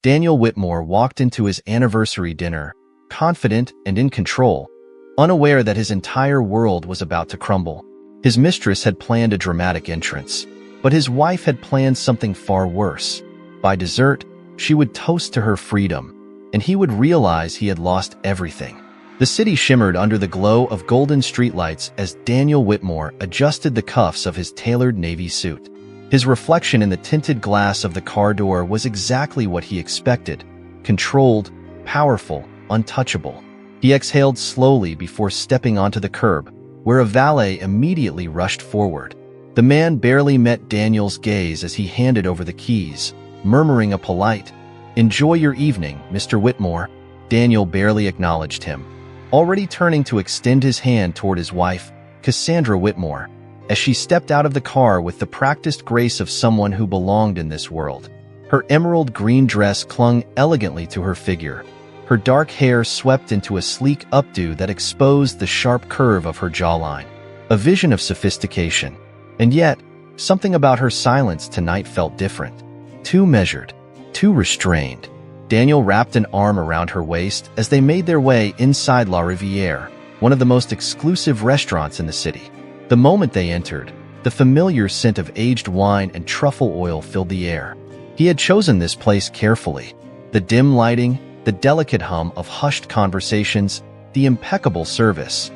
Daniel Whitmore walked into his anniversary dinner, confident and in control, unaware that his entire world was about to crumble. His mistress had planned a dramatic entrance, but his wife had planned something far worse. By dessert, she would toast to her freedom, and he would realize he had lost everything. The city shimmered under the glow of golden streetlights as Daniel Whitmore adjusted the cuffs of his tailored navy suit. His reflection in the tinted glass of the car door was exactly what he expected: controlled, powerful, untouchable. He exhaled slowly before stepping onto the curb, where a valet immediately rushed forward. The man barely met Daniel's gaze as he handed over the keys, murmuring a polite, "Enjoy your evening, Mr. Whitmore." Daniel barely acknowledged him, already turning to extend his hand toward his wife, Cassandra Whitmore, as she stepped out of the car with the practiced grace of someone who belonged in this world. Her emerald green dress clung elegantly to her figure. Her dark hair swept into a sleek updo that exposed the sharp curve of her jawline, a vision of sophistication. And yet, something about her silence tonight felt different. Too measured, too restrained. Daniel wrapped an arm around her waist as they made their way inside La Riviere, one of the most exclusive restaurants in the city. The moment they entered, the familiar scent of aged wine and truffle oil filled the air. He had chosen this place carefully. The dim lighting, the delicate hum of hushed conversations, the impeccable service.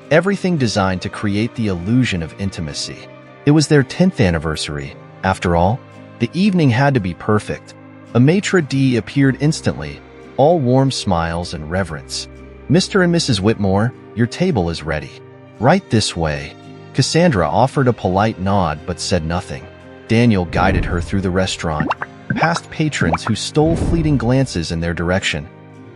Everything designed to create the illusion of intimacy. It was their 10th anniversary. After all, the evening had to be perfect. A maitre d' appeared instantly, all warm smiles and reverence. "Mr. and Mrs. Whitmore, your table is ready. Right this way." Cassandra offered a polite nod but said nothing. Daniel guided her through the restaurant, past patrons who stole fleeting glances in their direction,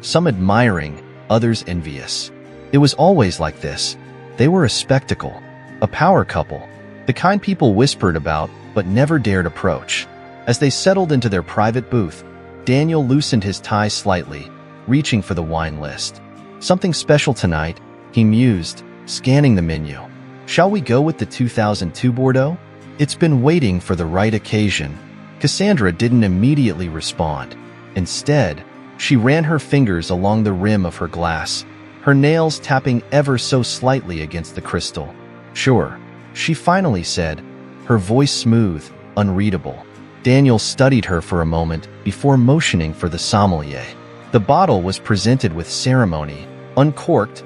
some admiring, others envious. It was always like this. They were a spectacle, a power couple, the kind people whispered about but never dared approach. As they settled into their private booth, Daniel loosened his tie slightly, reaching for the wine list. "Something special tonight," he mused, scanning the menu. "Shall we go with the 2002 Bordeaux? It's been waiting for the right occasion." Cassandra didn't immediately respond. Instead, she ran her fingers along the rim of her glass, her nails tapping ever so slightly against the crystal. "Sure," she finally said, her voice smooth, unreadable. Daniel studied her for a moment before motioning for the sommelier. The bottle was presented with ceremony, uncorked,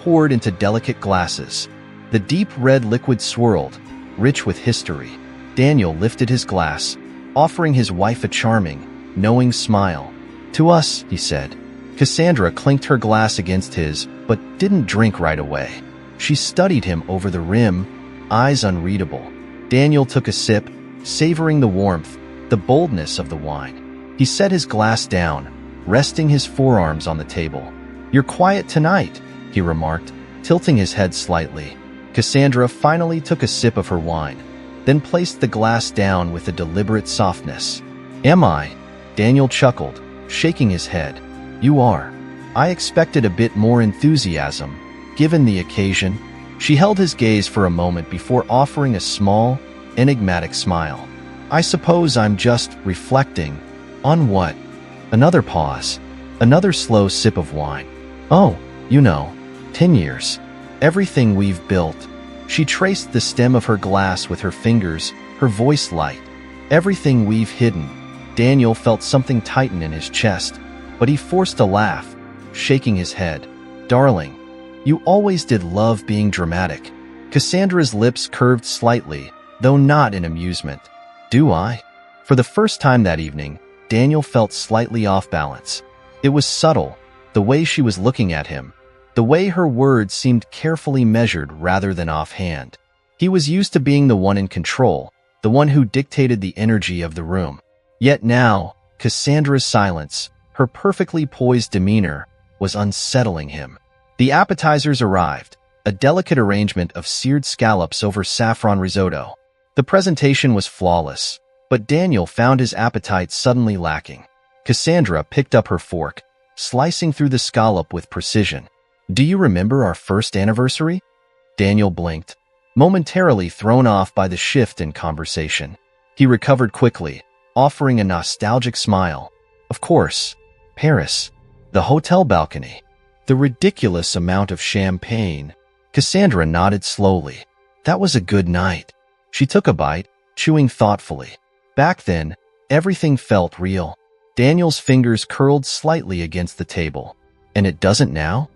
poured into delicate glasses. The deep red liquid swirled, rich with history. Daniel lifted his glass, offering his wife a charming, knowing smile. "To us," he said. Cassandra clinked her glass against his, but didn't drink right away. She studied him over the rim, eyes unreadable. Daniel took a sip, savoring the warmth, the boldness of the wine. He set his glass down, resting his forearms on the table. "You're quiet tonight," he remarked, tilting his head slightly. Cassandra finally took a sip of her wine, then placed the glass down with a deliberate softness. "Am I?" Daniel chuckled, shaking his head. "You are. I expected a bit more enthusiasm, given the occasion." She held his gaze for a moment before offering a small, enigmatic smile. "I suppose I'm just reflecting." "On what?" Another pause. Another slow sip of wine. "Oh, 10 years. Everything we've built." She traced the stem of her glass with her fingers, her voice light. "Everything we've hidden." Daniel felt something tighten in his chest, but he forced a laugh, shaking his head. "Darling, you always did love being dramatic." Cassandra's lips curved slightly, though not in amusement. "Do I?" For the first time that evening, Daniel felt slightly off balance. It was subtle, the way she was looking at him, the way her words seemed carefully measured rather than offhand. He was used to being the one in control, the one who dictated the energy of the room. Yet now, Cassandra's silence, her perfectly poised demeanor, was unsettling him. The appetizers arrived, a delicate arrangement of seared scallops over saffron risotto. The presentation was flawless, but Daniel found his appetite suddenly lacking. Cassandra picked up her fork, slicing through the scallop with precision. "Do you remember our first anniversary?" Daniel blinked, momentarily thrown off by the shift in conversation. He recovered quickly, offering a nostalgic smile. Of course, Paris. The hotel balcony. The ridiculous amount of champagne. Cassandra nodded slowly. That was a good night. She took a bite, chewing thoughtfully. Back then, everything felt real. Daniel's fingers curled slightly against the table. And it doesn't now?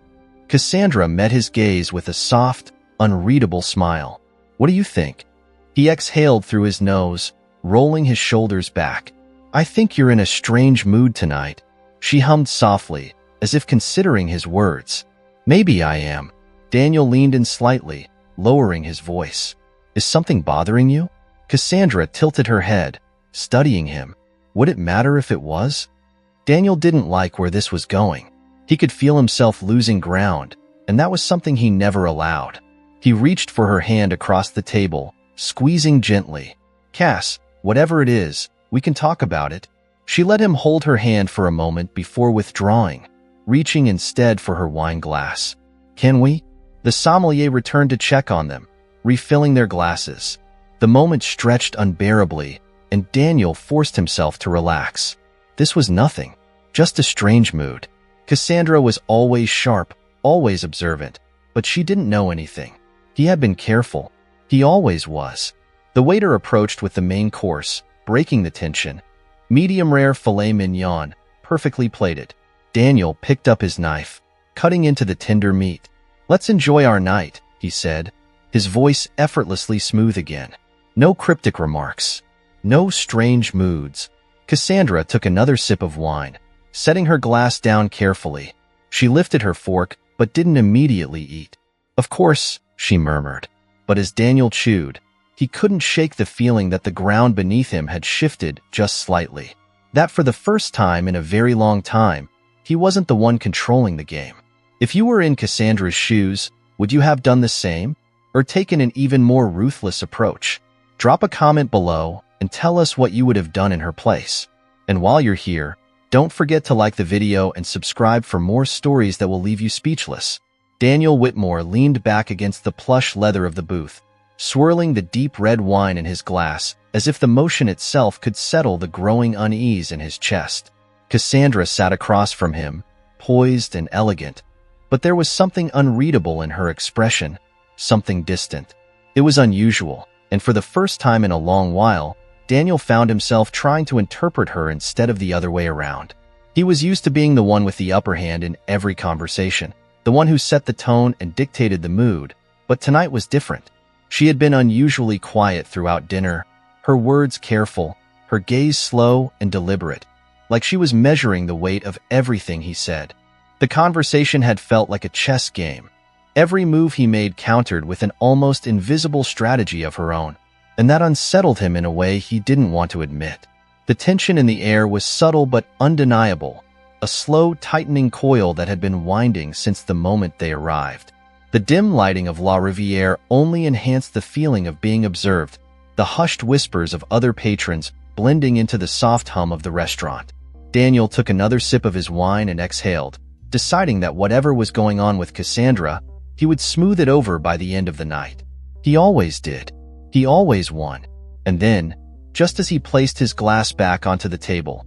Cassandra met his gaze with a soft, unreadable smile. What do you think? He exhaled through his nose, rolling his shoulders back. I think you're in a strange mood tonight. She hummed softly, as if considering his words. Maybe I am. Daniel leaned in slightly, lowering his voice. Is something bothering you? Cassandra tilted her head, studying him. Would it matter if it was? Daniel didn't like where this was going. He could feel himself losing ground, and that was something he never allowed. He reached for her hand across the table, squeezing gently. Cass, whatever it is, we can talk about it. She let him hold her hand for a moment before withdrawing, reaching instead for her wine glass. Can we? The sommelier returned to check on them, refilling their glasses. The moment stretched unbearably, and Daniel forced himself to relax. This was nothing, just a strange mood. Cassandra was always sharp, always observant, but she didn't know anything. He had been careful. He always was. The waiter approached with the main course, breaking the tension. Medium rare filet mignon, perfectly plated. Daniel picked up his knife, cutting into the tender meat. Let's enjoy our night, he said, his voice effortlessly smooth again. No cryptic remarks. No strange moods. Cassandra took another sip of wine, setting her glass down carefully. She lifted her fork, but didn't immediately eat. Of course, she murmured. But as Daniel chewed, he couldn't shake the feeling that the ground beneath him had shifted just slightly. That for the first time in a very long time, he wasn't the one controlling the game. If you were in Cassandra's shoes, would you have done the same? Or taken an even more ruthless approach? Drop a comment below and tell us what you would have done in her place. And while you're here, don't forget to like the video and subscribe for more stories that will leave you speechless. Daniel Whitmore leaned back against the plush leather of the booth, swirling the deep red wine in his glass as if the motion itself could settle the growing unease in his chest. Cassandra sat across from him, poised and elegant, but there was something unreadable in her expression, something distant. It was unusual, and for the first time in a long while, Daniel found himself trying to interpret her instead of the other way around. He was used to being the one with the upper hand in every conversation, the one who set the tone and dictated the mood, but tonight was different. She had been unusually quiet throughout dinner, her words careful, her gaze slow and deliberate, like she was measuring the weight of everything he said. The conversation had felt like a chess game. Every move he made countered with an almost invisible strategy of her own, and that unsettled him in a way he didn't want to admit. The tension in the air was subtle but undeniable, a slow, tightening coil that had been winding since the moment they arrived. The dim lighting of La Riviere only enhanced the feeling of being observed, the hushed whispers of other patrons blending into the soft hum of the restaurant. Daniel took another sip of his wine and exhaled, deciding that whatever was going on with Cassandra, he would smooth it over by the end of the night. He always did. He always won. And then, just as he placed his glass back onto the table,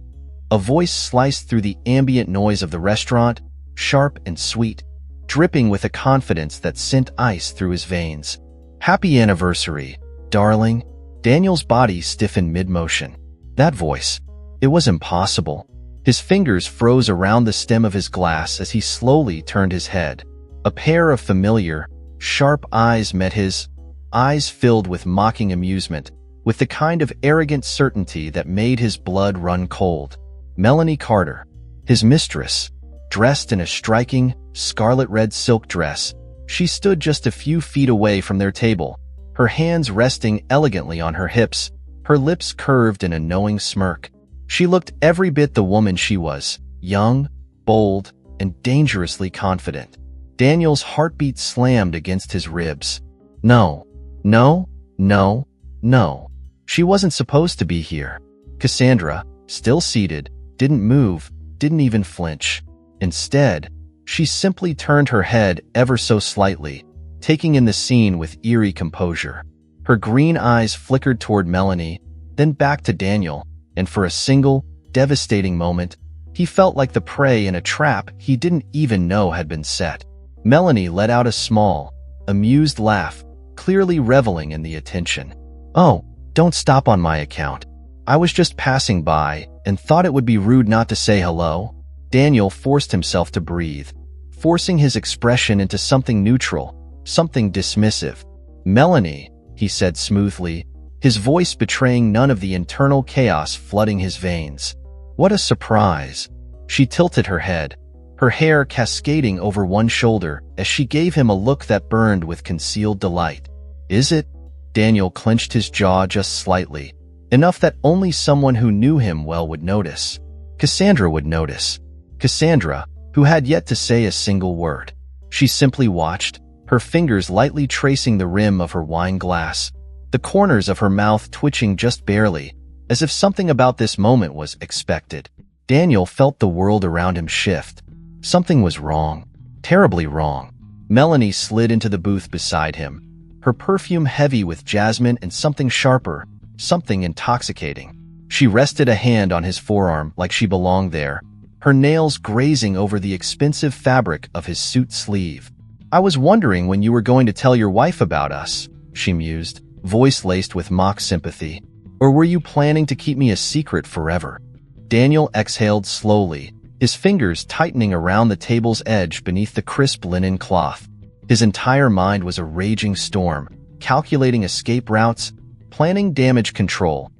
a voice sliced through the ambient noise of the restaurant, sharp and sweet, dripping with a confidence that sent ice through his veins. Happy anniversary, darling. Daniel's body stiffened mid-motion. That voice, it was impossible. His fingers froze around the stem of his glass as he slowly turned his head. A pair of familiar, sharp eyes met his, eyes filled with mocking amusement, with the kind of arrogant certainty that made his blood run cold. Melanie Carter, his mistress, dressed in a striking, scarlet-red silk dress, she stood just a few feet away from their table, her hands resting elegantly on her hips, her lips curved in a knowing smirk. She looked every bit the woman she was, young, bold, and dangerously confident. Daniel's heartbeat slammed against his ribs. No, no, no, no. She wasn't supposed to be here. Cassandra, still seated, didn't move, didn't even flinch. Instead, she simply turned her head ever so slightly, taking in the scene with eerie composure. Her green eyes flickered toward Melanie, then back to Daniel, and for a single, devastating moment, He felt like the prey in a trap he didn't even know had been set. Melanie let out a small, amused laugh, clearly reveling in the attention. "Oh, don't stop on my account. I was just passing by and thought it would be rude not to say hello." Daniel forced himself to breathe, forcing his expression into something neutral, something dismissive. "Melanie," he said smoothly, his voice betraying none of the internal chaos flooding his veins. "What a surprise." She tilted her head, her hair cascading over one shoulder as she gave him a look that burned with concealed delight. "Is it?" Daniel clenched his jaw just slightly, enough that only someone who knew him well would notice. Cassandra would notice. Cassandra, who had yet to say a single word. She simply watched, her fingers lightly tracing the rim of her wine glass, the corners of her mouth twitching just barely, as if something about this moment was expected. Daniel felt the world around him shift. Something was wrong. Terribly wrong. Melanie slid into the booth beside him, her perfume heavy with jasmine and something sharper, something intoxicating. She rested a hand on his forearm like she belonged there, her nails grazing over the expensive fabric of his suit sleeve. "I was wondering when you were going to tell your wife about us," she mused, voice laced with mock sympathy. "Or were you planning to keep me a secret forever?" Daniel exhaled slowly, his fingers tightening around the table's edge beneath the crisp linen cloth. His entire mind was a raging storm, calculating escape routes, planning damage control,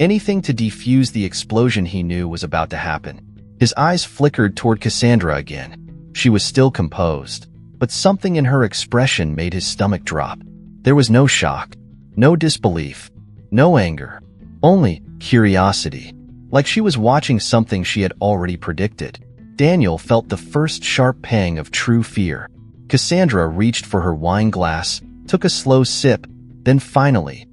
anything to defuse the explosion he knew was about to happen. His eyes flickered toward Cassandra again. She was still composed, but something in her expression made his stomach drop. There was no shock, no disbelief, no anger, only curiosity, like she was watching something she had already predicted. Daniel felt the first sharp pang of true fear. Cassandra reached for her wine glass, took a slow sip, then finally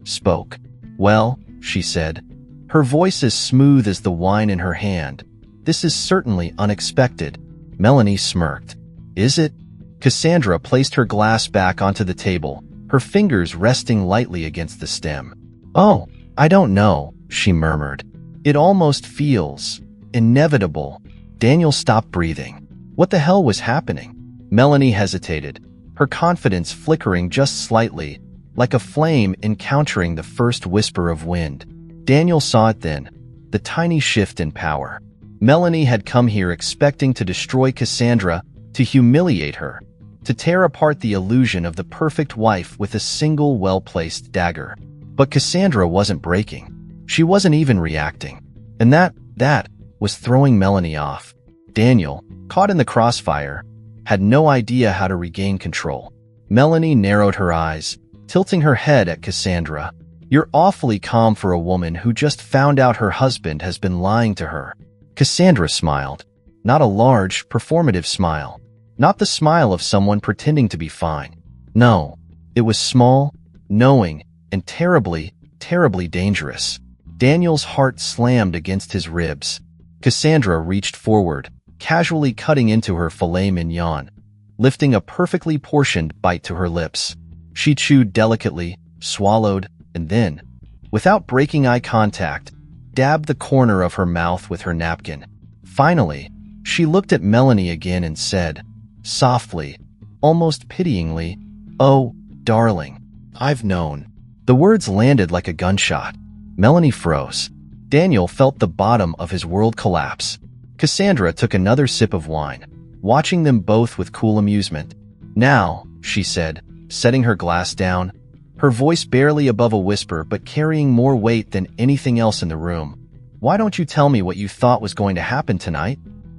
spoke. "Well," she said, her voice as smooth as the wine in her hand, "this is certainly unexpected." Melanie smirked. "Is it?" Cassandra placed her glass back onto the table, her fingers resting lightly against the stem. "Oh, I don't know," she murmured. "It almost feels inevitable." Daniel stopped breathing. What the hell was happening? Melanie hesitated, her confidence flickering just slightly, like a flame encountering the first whisper of wind. Daniel saw it then, the tiny shift in power. Melanie had come here expecting to destroy Cassandra, to humiliate her, to tear apart the illusion of the perfect wife with a single well-placed dagger. But Cassandra wasn't breaking. She wasn't even reacting. And that was throwing Melanie off. Daniel, caught in the crossfire, had no idea how to regain control. Melanie narrowed her eyes, tilting her head at Cassandra. "You're awfully calm for a woman who just found out her husband has been lying to her." Cassandra smiled. Not a large, performative smile. Not the smile of someone pretending to be fine. No, it was small, knowing, and terribly dangerous. Daniel's heart slammed against his ribs. Cassandra reached forward, casually cutting into her filet mignon, lifting a perfectly portioned bite to her lips. She chewed delicately, swallowed, and then, without breaking eye contact, dabbed the corner of her mouth with her napkin. Finally, she looked at Melanie again and said, softly, almost pityingly, "Oh, darling, I've known." The words landed like a gunshot. Melanie froze. Daniel felt the bottom of his world collapse. Cassandra took another sip of wine, watching them both with cool amusement. "Now," she said, setting her glass down, her voice barely above a whisper but carrying more weight than anything else in the room, "why don't you tell me what you thought was going to happen tonight?"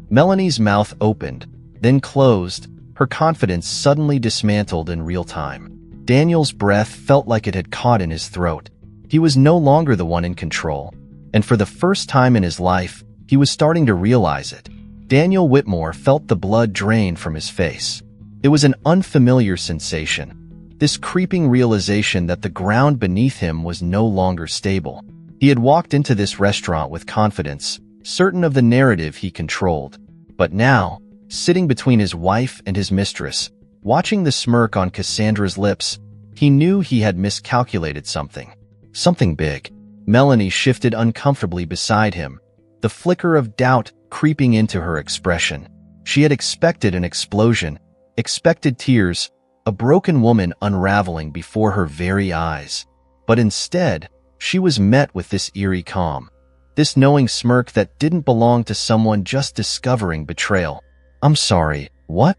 Melanie's mouth opened, then closed, her confidence suddenly dismantled in real time. Daniel's breath felt like it had caught in his throat. He was no longer the one in control, and for the first time in his life, he was starting to realize it. Daniel Whitmore felt the blood drain from his face. It was an unfamiliar sensation, this creeping realization that the ground beneath him was no longer stable. He had walked into this restaurant with confidence, certain of the narrative he controlled. But now, sitting between his wife and his mistress, watching the smirk on Cassandra's lips, he knew he had miscalculated something. Something big. Melanie shifted uncomfortably beside him, the flicker of doubt creeping into her expression. She had expected an explosion, expected tears, a broken woman unraveling before her very eyes. But instead, she was met with this eerie calm, this knowing smirk that didn't belong to someone just discovering betrayal. "I'm sorry, what?"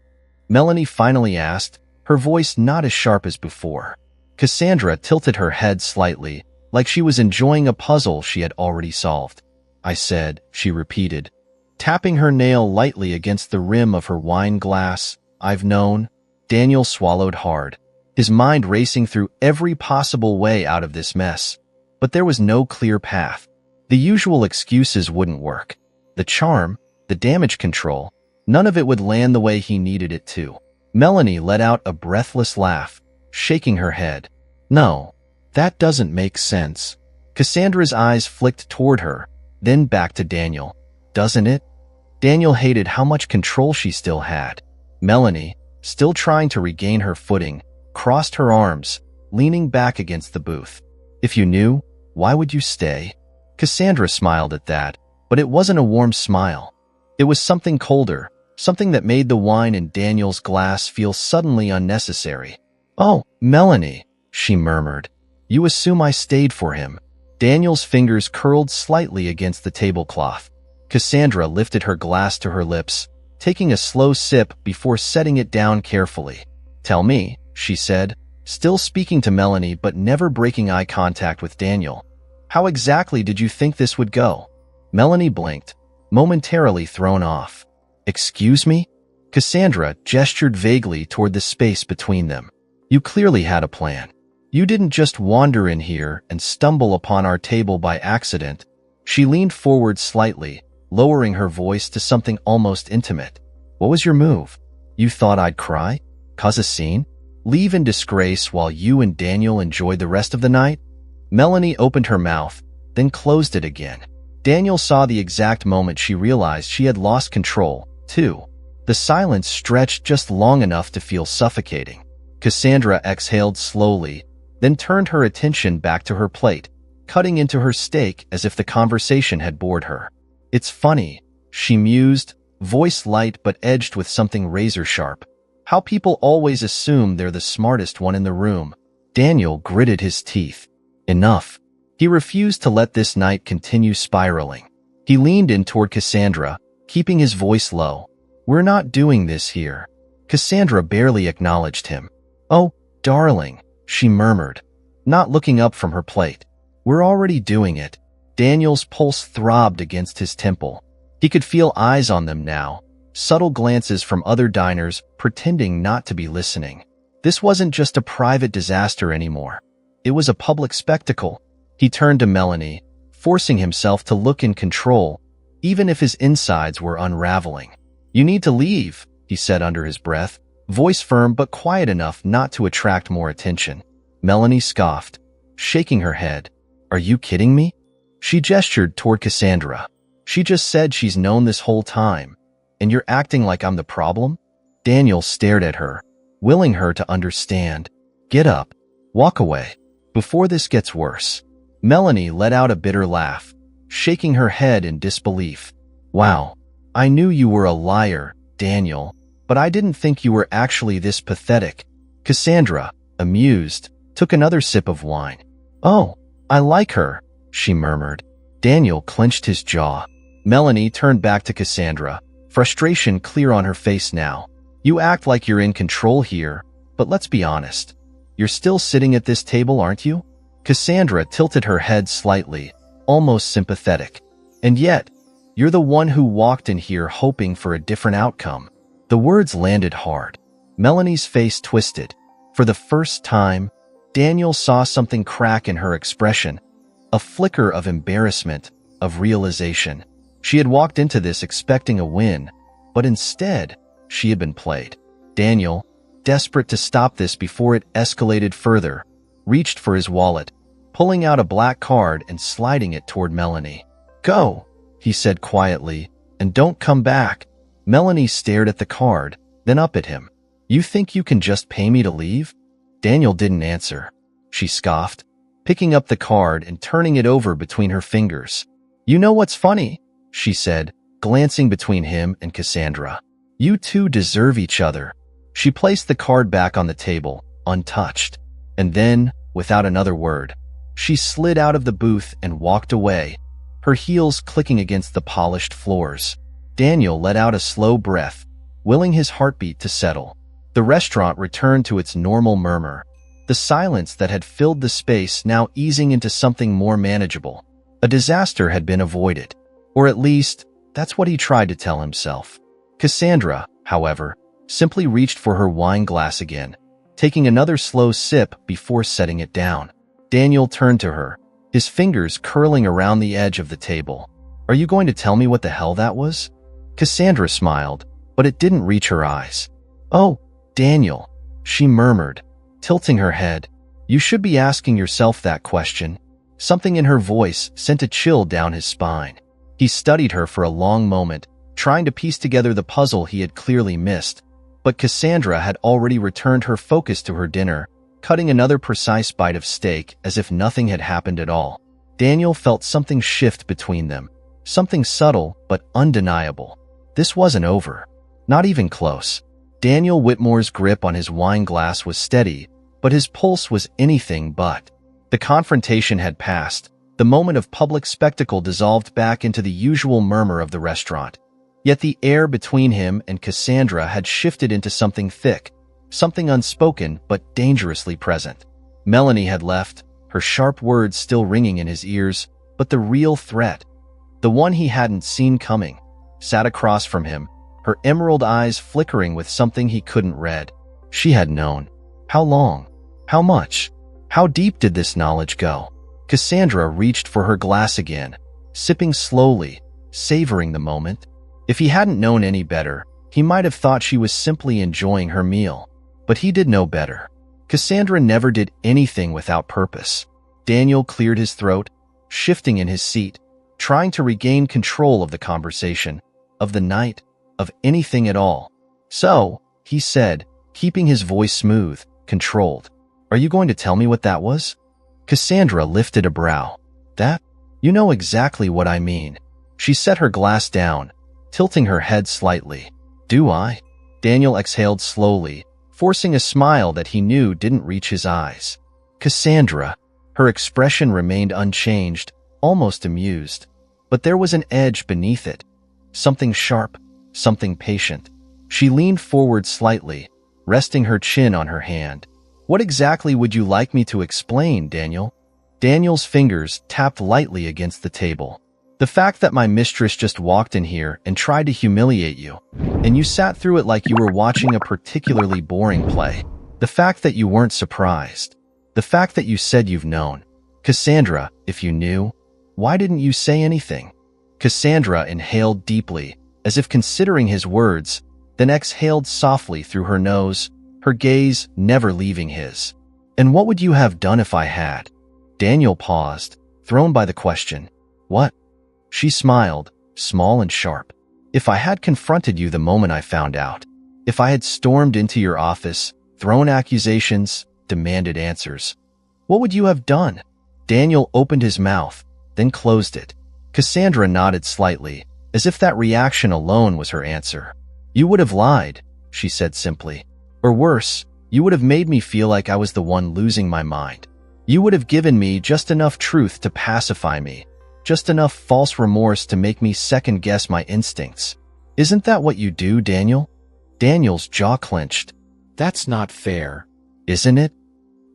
Melanie finally asked, her voice not as sharp as before. Cassandra tilted her head slightly, like she was enjoying a puzzle she had already solved. "I said," she repeated, tapping her nail lightly against the rim of her wine glass. "I've known." Daniel swallowed hard, his mind racing through every possible way out of this mess. But there was no clear path. The usual excuses wouldn't work. The charm, the damage control, none of it would land the way he needed it to. Melanie let out a breathless laugh, shaking her head. "No, that doesn't make sense." Cassandra's eyes flicked toward her, then back to Daniel. "Doesn't it?" Daniel hated how much control she still had. Melanie, still trying to regain her footing, crossed her arms, leaning back against the booth. "If you knew, why would you stay?" Cassandra smiled at that, but it wasn't a warm smile. It was something colder, something that made the wine in Daniel's glass feel suddenly unnecessary. "Oh, Melanie," she murmured. "You assume I stayed for him." Daniel's fingers curled slightly against the tablecloth. Cassandra lifted her glass to her lips, taking a slow sip before setting it down carefully. "Tell me," she said, still speaking to Melanie but never breaking eye contact with Daniel. "How exactly did you think this would go?" Melanie blinked, momentarily thrown off. "Excuse me?" Cassandra gestured vaguely toward the space between them. "You clearly had a plan. You didn't just wander in here and stumble upon our table by accident." She leaned forward slightly, lowering her voice to something almost intimate. "What was your move? You thought I'd cry? Cause a scene? Leave in disgrace while you and Daniel enjoyed the rest of the night?" Melanie opened her mouth, then closed it again. Daniel saw the exact moment she realized she had lost control, too. The silence stretched just long enough to feel suffocating. Cassandra exhaled slowly, then turned her attention back to her plate, cutting into her steak as if the conversation had bored her. "It's funny," she mused, voice light but edged with something razor-sharp. "How people always assume they're the smartest one in the room." Daniel gritted his teeth. Enough. He refused to let this night continue spiraling. He leaned in toward Cassandra, keeping his voice low. "We're not doing this here." Cassandra barely acknowledged him. "Oh, darling," she murmured, not looking up from her plate. "We're already doing it." Daniel's pulse throbbed against his temple. He could feel eyes on them now, subtle glances from other diners pretending not to be listening. This wasn't just a private disaster anymore. It was a public spectacle. He turned to Melanie, forcing himself to look in control, even if his insides were unraveling. "You need to leave," he said under his breath, voice firm but quiet enough not to attract more attention. Melanie scoffed, shaking her head. "Are you kidding me?" She gestured toward Cassandra. "She just said she's known this whole time, and you're acting like I'm the problem?" Daniel stared at her, willing her to understand. "Get up. Walk away. Before this gets worse." Melanie let out a bitter laugh, shaking her head in disbelief. "Wow. I knew you were a liar, Daniel, but I didn't think you were actually this pathetic." Cassandra, amused, took another sip of wine. "Oh, I like her," she murmured. Daniel clenched his jaw. Melanie turned back to Cassandra, frustration clear on her face now. "You act like you're in control here, but let's be honest. You're still sitting at this table, aren't you?" Cassandra tilted her head slightly, almost sympathetic. "And yet, you're the one who walked in here hoping for a different outcome." The words landed hard. Melanie's face twisted. For the first time, Daniel saw something crack in her expression, a flicker of embarrassment, of realization. She had walked into this expecting a win, but instead, she had been played. Daniel, desperate to stop this before it escalated further, reached for his wallet, pulling out a black card and sliding it toward Melanie. "Go," he said quietly, "and don't come back." Melanie stared at the card, then up at him. "You think you can just pay me to leave?" Daniel didn't answer. She scoffed, picking up the card and turning it over between her fingers. "You know what's funny? she said, glancing between him and Cassandra. You two deserve each other. She placed the card back on the table, untouched. And then, without another word, she slid out of the booth and walked away, her heels clicking against the polished floors. Daniel let out a slow breath, willing his heartbeat to settle. The restaurant returned to its normal murmur, the silence that had filled the space now easing into something more manageable. A disaster had been avoided. Or at least, that's what he tried to tell himself. Cassandra, however, simply reached for her wine glass again, taking another slow sip before setting it down. Daniel turned to her, his fingers curling around the edge of the table. Are you going to tell me what the hell that was? Cassandra smiled, but it didn't reach her eyes. Oh, Daniel, she murmured, tilting her head. You should be asking yourself that question. Something in her voice sent a chill down his spine. He studied her for a long moment, trying to piece together the puzzle he had clearly missed. But Cassandra had already returned her focus to her dinner, cutting another precise bite of steak as if nothing had happened at all. Daniel felt something shift between them, something subtle but undeniable. This wasn't over. Not even close. Daniel Whitmore's grip on his wine glass was steady, but his pulse was anything but. The confrontation had passed. The moment of public spectacle dissolved back into the usual murmur of the restaurant. Yet the air between him and Cassandra had shifted into something thick, something unspoken but dangerously present. Melanie had left, her sharp words still ringing in his ears, but the real threat, the one he hadn't seen coming, sat across from him, her emerald eyes flickering with something he couldn't read. She had known. How long? How much? How deep did this knowledge go? Cassandra reached for her glass again, sipping slowly, savoring the moment. If he hadn't known any better, he might have thought she was simply enjoying her meal. But he did know better. Cassandra never did anything without purpose. Daniel cleared his throat, shifting in his seat, trying to regain control of the conversation, of the night, of anything at all. So, he said, keeping his voice smooth, controlled. Are you going to tell me what that was? Cassandra lifted a brow. That? You know exactly what I mean. She set her glass down, tilting her head slightly. Do I? Daniel exhaled slowly, forcing a smile that he knew didn't reach his eyes. Cassandra. Her expression remained unchanged, almost amused. But there was an edge beneath it. Something sharp, something patient. She leaned forward slightly, resting her chin on her hand. What exactly would you like me to explain, Daniel? Daniel's fingers tapped lightly against the table. The fact that my mistress just walked in here and tried to humiliate you, and you sat through it like you were watching a particularly boring play. The fact that you weren't surprised. The fact that you said you've known. Cassandra, if you knew, why didn't you say anything? Cassandra inhaled deeply, as if considering his words, then exhaled softly through her nose, her gaze never leaving his. And what would you have done if I had? Daniel paused, thrown by the question. What? She smiled, small and sharp. If I had confronted you the moment I found out, if I had stormed into your office, thrown accusations, demanded answers, what would you have done? Daniel opened his mouth, then closed it. Cassandra nodded slightly, as if that reaction alone was her answer. You would have lied, she said simply. Or worse, you would have made me feel like I was the one losing my mind. You would have given me just enough truth to pacify me, just enough false remorse to make me second-guess my instincts. Isn't that what you do, Daniel? Daniel's jaw clenched. That's not fair, isn't it?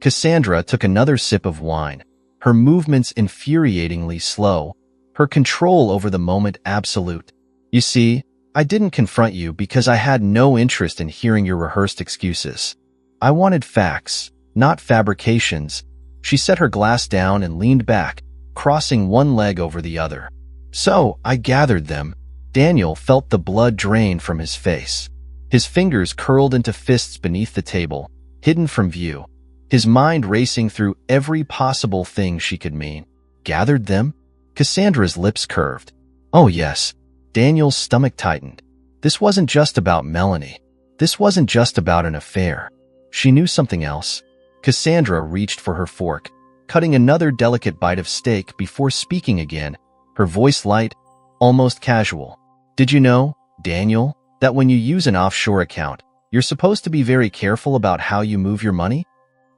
Cassandra took another sip of wine, her movements infuriatingly slow, her control over the moment absolute. You see, I didn't confront you because I had no interest in hearing your rehearsed excuses. I wanted facts, not fabrications. She set her glass down and leaned back, crossing one leg over the other. So, I gathered them. Daniel felt the blood drain from his face. His fingers curled into fists beneath the table, hidden from view, his mind racing through every possible thing she could mean. Gathered them? Cassandra's lips curved. Oh yes. Daniel's stomach tightened. This wasn't just about Melanie. This wasn't just about an affair. She knew something else. Cassandra reached for her fork, cutting another delicate bite of steak before speaking again, her voice light. almost casual. Did you know, Daniel, that when you use an offshore account, you're supposed to be very careful about how you move your money?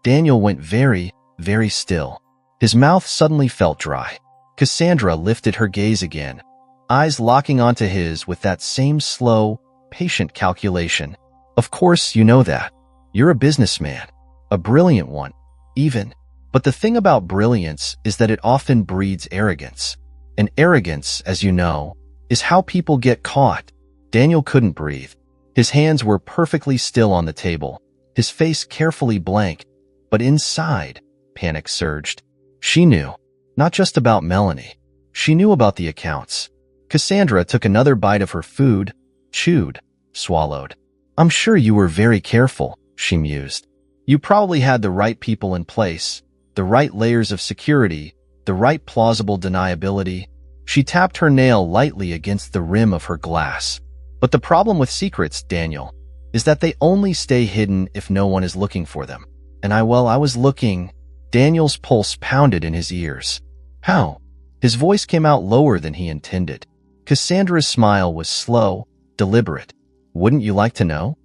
Daniel went very, very still. His mouth suddenly felt dry. Cassandra lifted her gaze again, eyes locking onto his with that same slow, patient calculation. Of course, you know that. You're a businessman. A brilliant one, even. But the thing about brilliance is that it often breeds arrogance. And arrogance, as you know, is how people get caught. Daniel couldn't breathe. His hands were perfectly still on the table, his face carefully blank. But inside, panic surged. She knew, not just about Melanie. She knew about the accounts. Cassandra took another bite of her food, chewed, swallowed. I'm sure you were very careful, she mused. You probably had the right people in place, the right layers of security, the right plausible deniability. She tapped her nail lightly against the rim of her glass. But the problem with secrets, Daniel, is that they only stay hidden if no one is looking for them. And I was looking. Daniel's pulse pounded in his ears. How? His voice came out lower than he intended. Cassandra's smile was slow, deliberate. Wouldn't you like to know?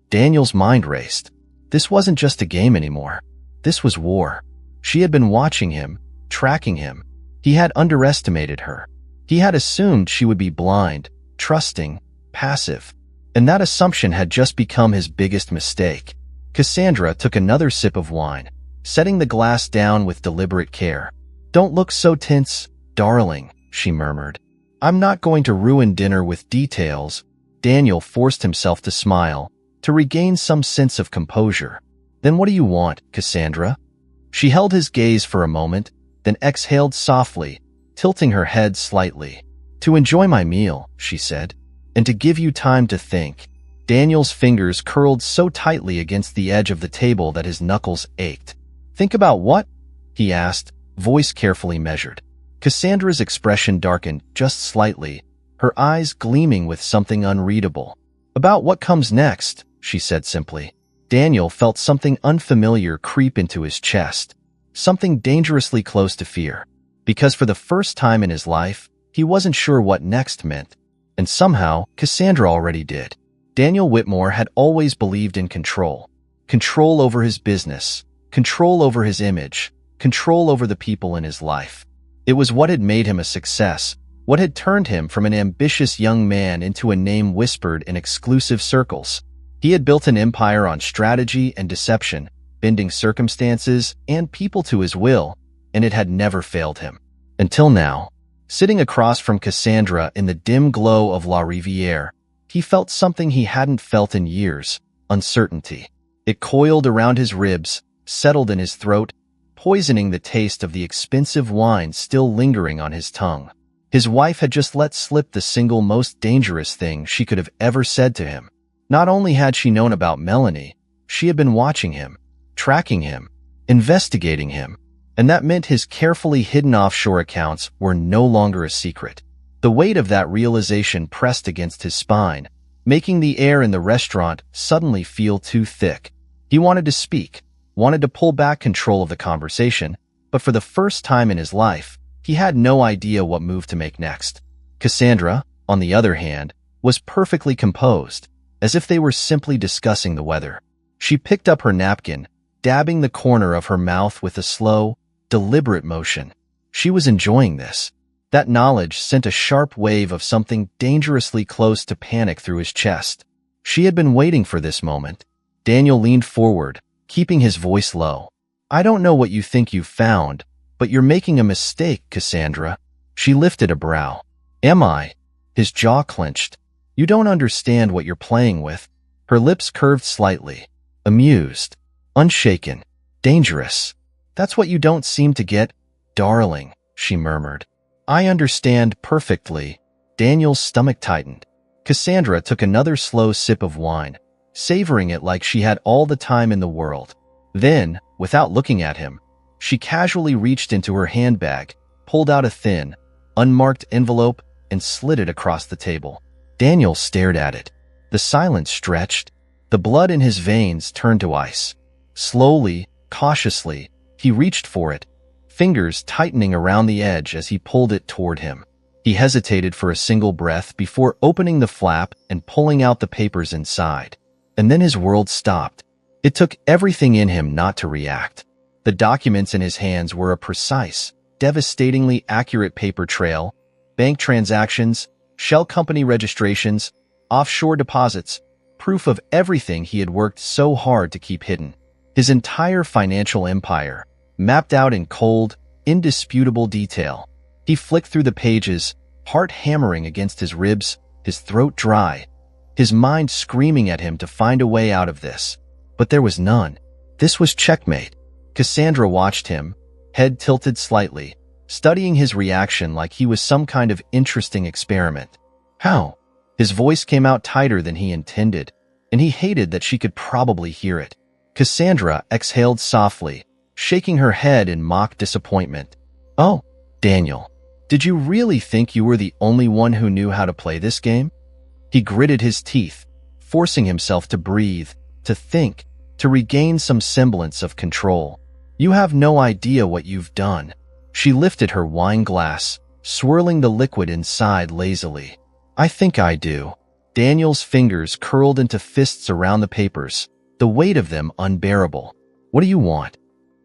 Daniel's mind raced. This wasn't just a game anymore. This was war. She had been watching him, tracking him. He had underestimated her. He had assumed she would be blind, trusting, passive. And that assumption had just become his biggest mistake. Cassandra took another sip of wine, setting the glass down with deliberate care. Don't look so tense, darling, she murmured. I'm not going to ruin dinner with details. Daniel forced himself to smile, to regain some sense of composure. Then what do you want, Cassandra? She held his gaze for a moment, then exhaled softly, tilting her head slightly. To enjoy my meal, she said, and to give you time to think. Daniel's fingers curled so tightly against the edge of the table that his knuckles ached. Think about what? He asked, voice carefully measured. Cassandra's expression darkened just slightly, her eyes gleaming with something unreadable. About what comes next, she said simply. Daniel felt something unfamiliar creep into his chest, something dangerously close to fear. Because for the first time in his life, he wasn't sure what next meant. And somehow, Cassandra already did. Daniel Whitmore had always believed in control. Control over his business, control over his image, control over the people in his life. It was what had made him a success, what had turned him from an ambitious young man into a name whispered in exclusive circles. He had built an empire on strategy and deception, bending circumstances and people to his will, and it had never failed him. Until now, sitting across from Cassandra in the dim glow of La Riviere, he felt something he hadn't felt in years, uncertainty. It coiled around his ribs, settled in his throat, poisoning the taste of the expensive wine still lingering on his tongue. His wife had just let slip the single most dangerous thing she could have ever said to him. Not only had she known about Melanie, she had been watching him, tracking him, investigating him, and that meant his carefully hidden offshore accounts were no longer a secret. The weight of that realization pressed against his spine, making the air in the restaurant suddenly feel too thick. He wanted to speak, wanted to pull back control of the conversation, but for the first time in his life, he had no idea what move to make next. Cassandra, on the other hand, was perfectly composed, as if they were simply discussing the weather. She picked up her napkin, dabbing the corner of her mouth with a slow, deliberate motion. She was enjoying this. That knowledge sent a sharp wave of something dangerously close to panic through his chest. She had been waiting for this moment. Daniel leaned forward, keeping his voice low. I don't know what you think you've found, but you're making a mistake, Cassandra. She lifted a brow. Am I? His jaw clenched. You don't understand what you're playing with. Her lips curved slightly. Amused. Unshaken. Dangerous. That's what you don't seem to get, darling, she murmured. I understand perfectly. Daniel's stomach tightened. Cassandra took another slow sip of wine, savoring it like she had all the time in the world. Then, without looking at him, she casually reached into her handbag, pulled out a thin, unmarked envelope, and slid it across the table. Daniel stared at it. The silence stretched. The blood in his veins turned to ice. Slowly, cautiously, he reached for it, fingers tightening around the edge as he pulled it toward him. He hesitated for a single breath before opening the flap and pulling out the papers inside. And then his world stopped. It took everything in him not to react. The documents in his hands were a precise, devastatingly accurate paper trail: bank transactions, shell company registrations, offshore deposits, proof of everything he had worked so hard to keep hidden. His entire financial empire, mapped out in cold, indisputable detail. He flicked through the pages, heart hammering against his ribs, his throat dry, his mind screaming at him to find a way out of this. But there was none. This was checkmate. Cassandra watched him, head tilted slightly, studying his reaction like he was some kind of interesting experiment. How? His voice came out tighter than he intended, and he hated that she could probably hear it. Cassandra exhaled softly, shaking her head in mock disappointment. Oh, Daniel, did you really think you were the only one who knew how to play this game? He gritted his teeth, forcing himself to breathe, to think, to regain some semblance of control. You have no idea what you've done. She lifted her wine glass, swirling the liquid inside lazily. I think I do. Daniel's fingers curled into fists around the papers, the weight of them unbearable. What do you want?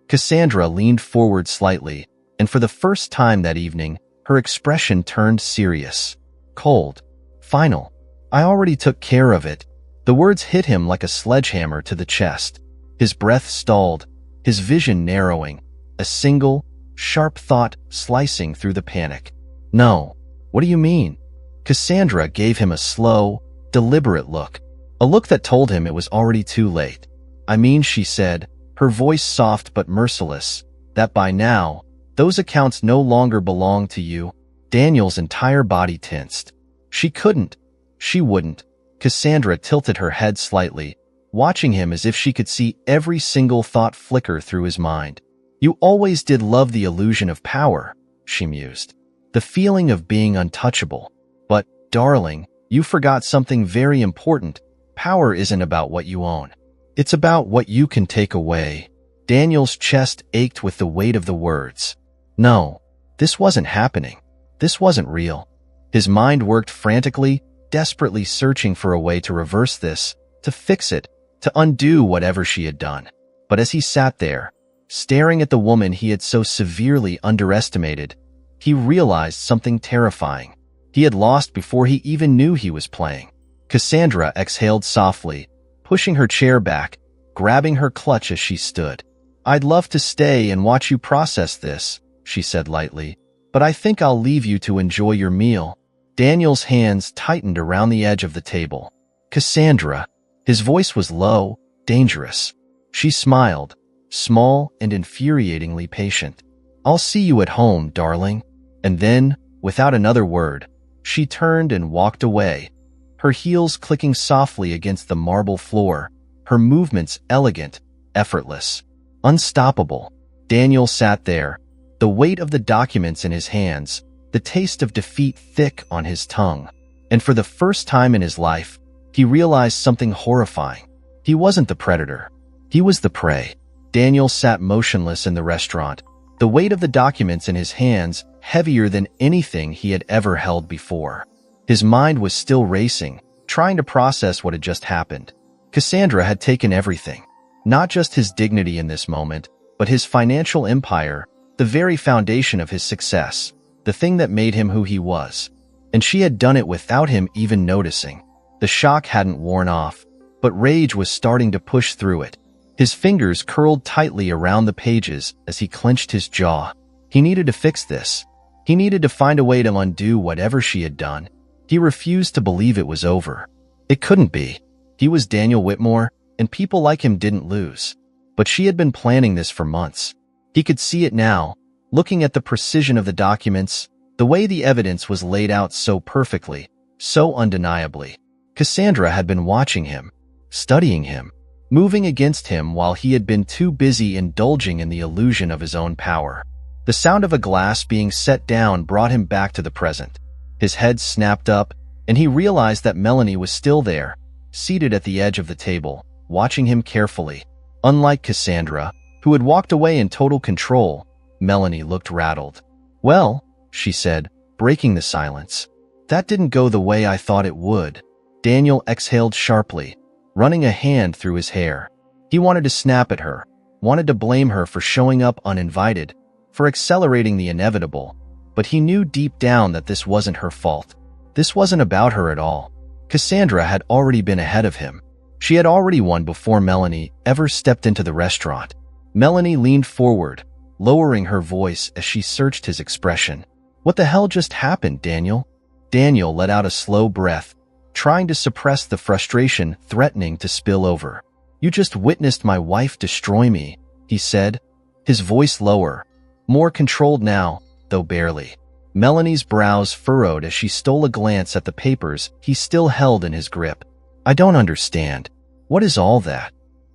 Cassandra leaned forward slightly, and for the first time that evening, her expression turned serious. Cold. Final. I already took care of it. The words hit him like a sledgehammer to the chest. His breath stalled, his vision narrowing, a single, sharp thought slicing through the panic. No. What do you mean? Cassandra gave him a slow, deliberate look, a look that told him it was already too late. I mean, she said, her voice soft but merciless, that by now, those accounts no longer belong to you. Daniel's entire body tensed. She couldn't. She wouldn't. Cassandra tilted her head slightly, watching him as if she could see every single thought flicker through his mind. You always did love the illusion of power, she mused. The feeling of being untouchable. But, darling, you forgot something very important. Power isn't about what you own. It's about what you can take away. Daniel's chest ached with the weight of the words. No, this wasn't happening. This wasn't real. His mind worked frantically, desperately searching for a way to reverse this, to fix it, to undo whatever she had done. But as he sat there, staring at the woman he had so severely underestimated, he realized something terrifying. He had lost before he even knew he was playing. Cassandra exhaled softly, pushing her chair back, grabbing her clutch as she stood. I'd love to stay and watch you process this, she said lightly, but I think I'll leave you to enjoy your meal. Daniel's hands tightened around the edge of the table. Cassandra. His voice was low, dangerous. She smiled, small and infuriatingly patient. I'll see you at home, darling. And then, without another word, she turned and walked away, her heels clicking softly against the marble floor, her movements elegant, effortless, unstoppable. Daniel sat there, the weight of the documents in his hands, the taste of defeat thick on his tongue. And for the first time in his life, he realized something horrifying. He wasn't the predator. He was the prey. Daniel sat motionless in the restaurant, the weight of the documents in his hands heavier than anything he had ever held before. His mind was still racing, trying to process what had just happened. Cassandra had taken everything, not just his dignity in this moment, but his financial empire, the very foundation of his success, the thing that made him who he was. And she had done it without him even noticing. The shock hadn't worn off, but rage was starting to push through it. His fingers curled tightly around the pages as he clenched his jaw. He needed to fix this. He needed to find a way to undo whatever she had done. He refused to believe it was over. It couldn't be. He was Daniel Whitmore, and people like him didn't lose. But she had been planning this for months. He could see it now, looking at the precision of the documents, the way the evidence was laid out so perfectly, so undeniably. Cassandra had been watching him, studying him, moving against him while he had been too busy indulging in the illusion of his own power. The sound of a glass being set down brought him back to the present. His head snapped up, and he realized that Melanie was still there, seated at the edge of the table, watching him carefully. Unlike Cassandra, who had walked away in total control, Melanie looked rattled. Well, she said, breaking the silence. That didn't go the way I thought it would. Daniel exhaled sharply, running a hand through his hair. He wanted to snap at her, wanted to blame her for showing up uninvited, for accelerating the inevitable, but he knew deep down that this wasn't her fault. This wasn't about her at all. Cassandra had already been ahead of him. She had already won before Melanie ever stepped into the restaurant. Melanie leaned forward, lowering her voice as she searched his expression. What the hell just happened, Daniel? Daniel let out a slow breath, trying to suppress the frustration threatening to spill over. You just witnessed my wife destroy me, he said, his voice lower, more controlled now, though barely. Melanie's brows furrowed as she stole a glance at the papers he still held in his grip. I don't understand. What is all that?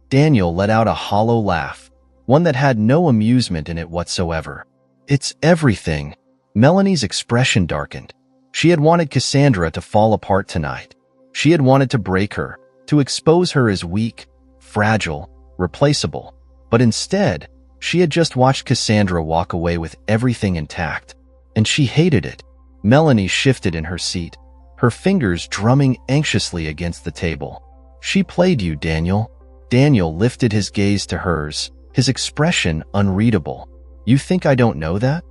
Daniel let out a hollow laugh, one that had no amusement in it whatsoever. It's everything. Melanie's expression darkened. She had wanted Cassandra to fall apart tonight. She had wanted to break her, to expose her as weak, fragile, replaceable. But instead, she had just watched Cassandra walk away with everything intact. And she hated it. Melanie shifted in her seat, her fingers drumming anxiously against the table. She played you, Daniel. Daniel lifted his gaze to hers, his expression unreadable. You think I don't know that?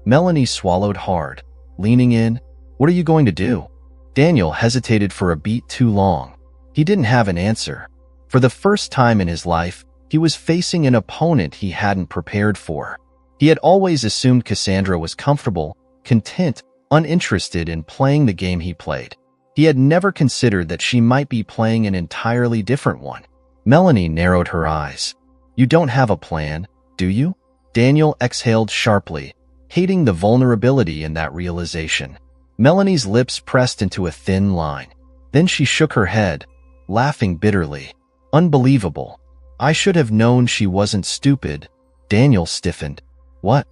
Melanie swallowed hard, leaning in. What are you going to do? Daniel hesitated for a beat too long. He didn't have an answer. For the first time in his life, he was facing an opponent he hadn't prepared for. He had always assumed Cassandra was comfortable, content, uninterested in playing the game he played. He had never considered that she might be playing an entirely different one. Melanie narrowed her eyes. You don't have a plan, do you? Daniel exhaled sharply, hating the vulnerability in that realization. Melanie's lips pressed into a thin line. Then she shook her head, laughing bitterly. Unbelievable. I should have known she wasn't stupid. Daniel stiffened. What?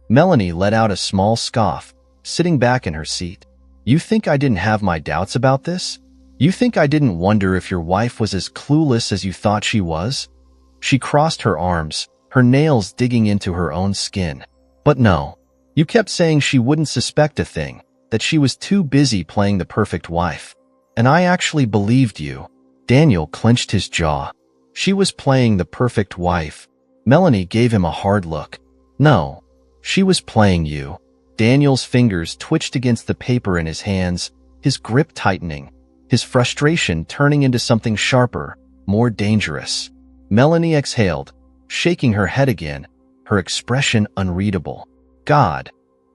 Melanie let out a small scoff, sitting back in her seat. You think I didn't have my doubts about this? You think I didn't wonder if your wife was as clueless as you thought she was? She crossed her arms, her nails digging into her own skin. But no. You kept saying she wouldn't suspect a thing, that she was too busy playing the perfect wife. And I actually believed you. Daniel clenched his jaw. She was playing the perfect wife. Melanie gave him a hard look. No, she was playing you. Daniel's fingers twitched against the paper in his hands, his grip tightening, his frustration turning into something sharper, more dangerous. Melanie exhaled, shaking her head again, her expression unreadable. God,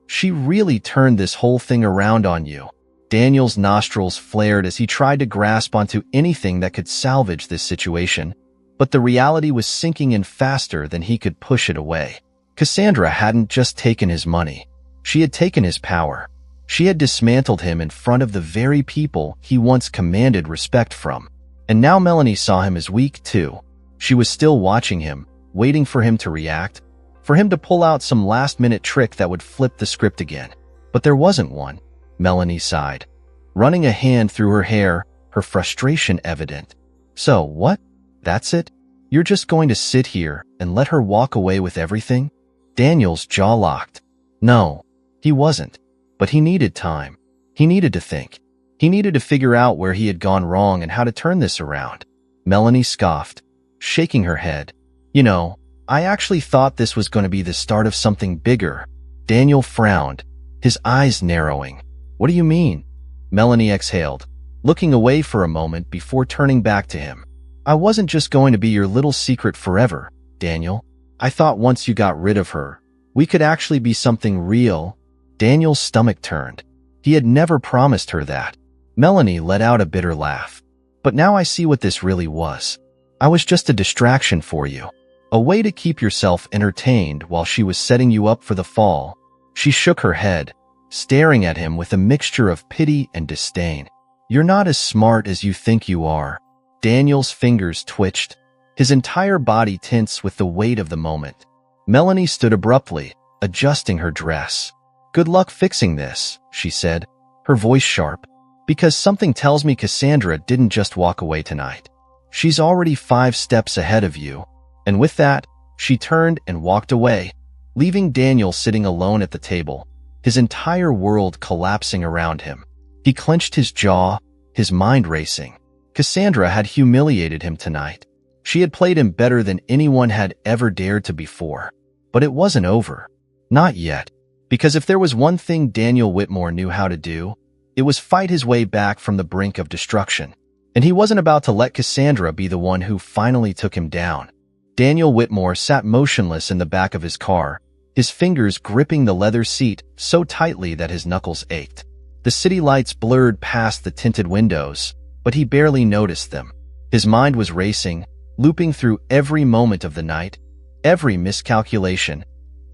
she really turned this whole thing around on you. Daniel's nostrils flared as he tried to grasp onto anything that could salvage this situation, but the reality was sinking in faster than he could push it away. Cassandra hadn't just taken his money. She had taken his power. She had dismantled him in front of the very people he once commanded respect from. And now Melanie saw him as weak too. She was still watching him, waiting for him to react, for him to pull out some last-minute trick that would flip the script again. But there wasn't one. Melanie sighed, running a hand through her hair, her frustration evident. So, what? That's it? You're just going to sit here and let her walk away with everything? Daniel's jaw locked. No, he wasn't. But he needed time. He needed to think. He needed to figure out where he had gone wrong and how to turn this around. Melanie scoffed, shaking her head. You know, I actually thought this was going to be the start of something bigger. Daniel frowned, his eyes narrowing. What do you mean? Melanie exhaled, looking away for a moment before turning back to him. I wasn't just going to be your little secret forever, Daniel. I thought once you got rid of her, we could actually be something real. Daniel's stomach turned. He had never promised her that. Melanie let out a bitter laugh. But now I see what this really was. I was just a distraction for you. A way to keep yourself entertained while she was setting you up for the fall. She shook her head, staring at him with a mixture of pity and disdain. You're not as smart as you think you are. Daniel's fingers twitched, his entire body tense with the weight of the moment. Melanie stood abruptly, adjusting her dress. Good luck fixing this, she said, her voice sharp, because something tells me Cassandra didn't just walk away tonight. She's already 5 steps ahead of you. And with that, she turned and walked away, leaving Daniel sitting alone at the table, his entire world collapsing around him. He clenched his jaw, his mind racing. Cassandra had humiliated him tonight. She had played him better than anyone had ever dared to before. But it wasn't over. Not yet. Because if there was one thing Daniel Whitmore knew how to do, it was fight his way back from the brink of destruction. And he wasn't about to let Cassandra be the one who finally took him down. Daniel Whitmore sat motionless in the back of his car, his fingers gripping the leather seat so tightly that his knuckles ached. The city lights blurred past the tinted windows, but he barely noticed them. His mind was racing, looping through every moment of the night, every miscalculation,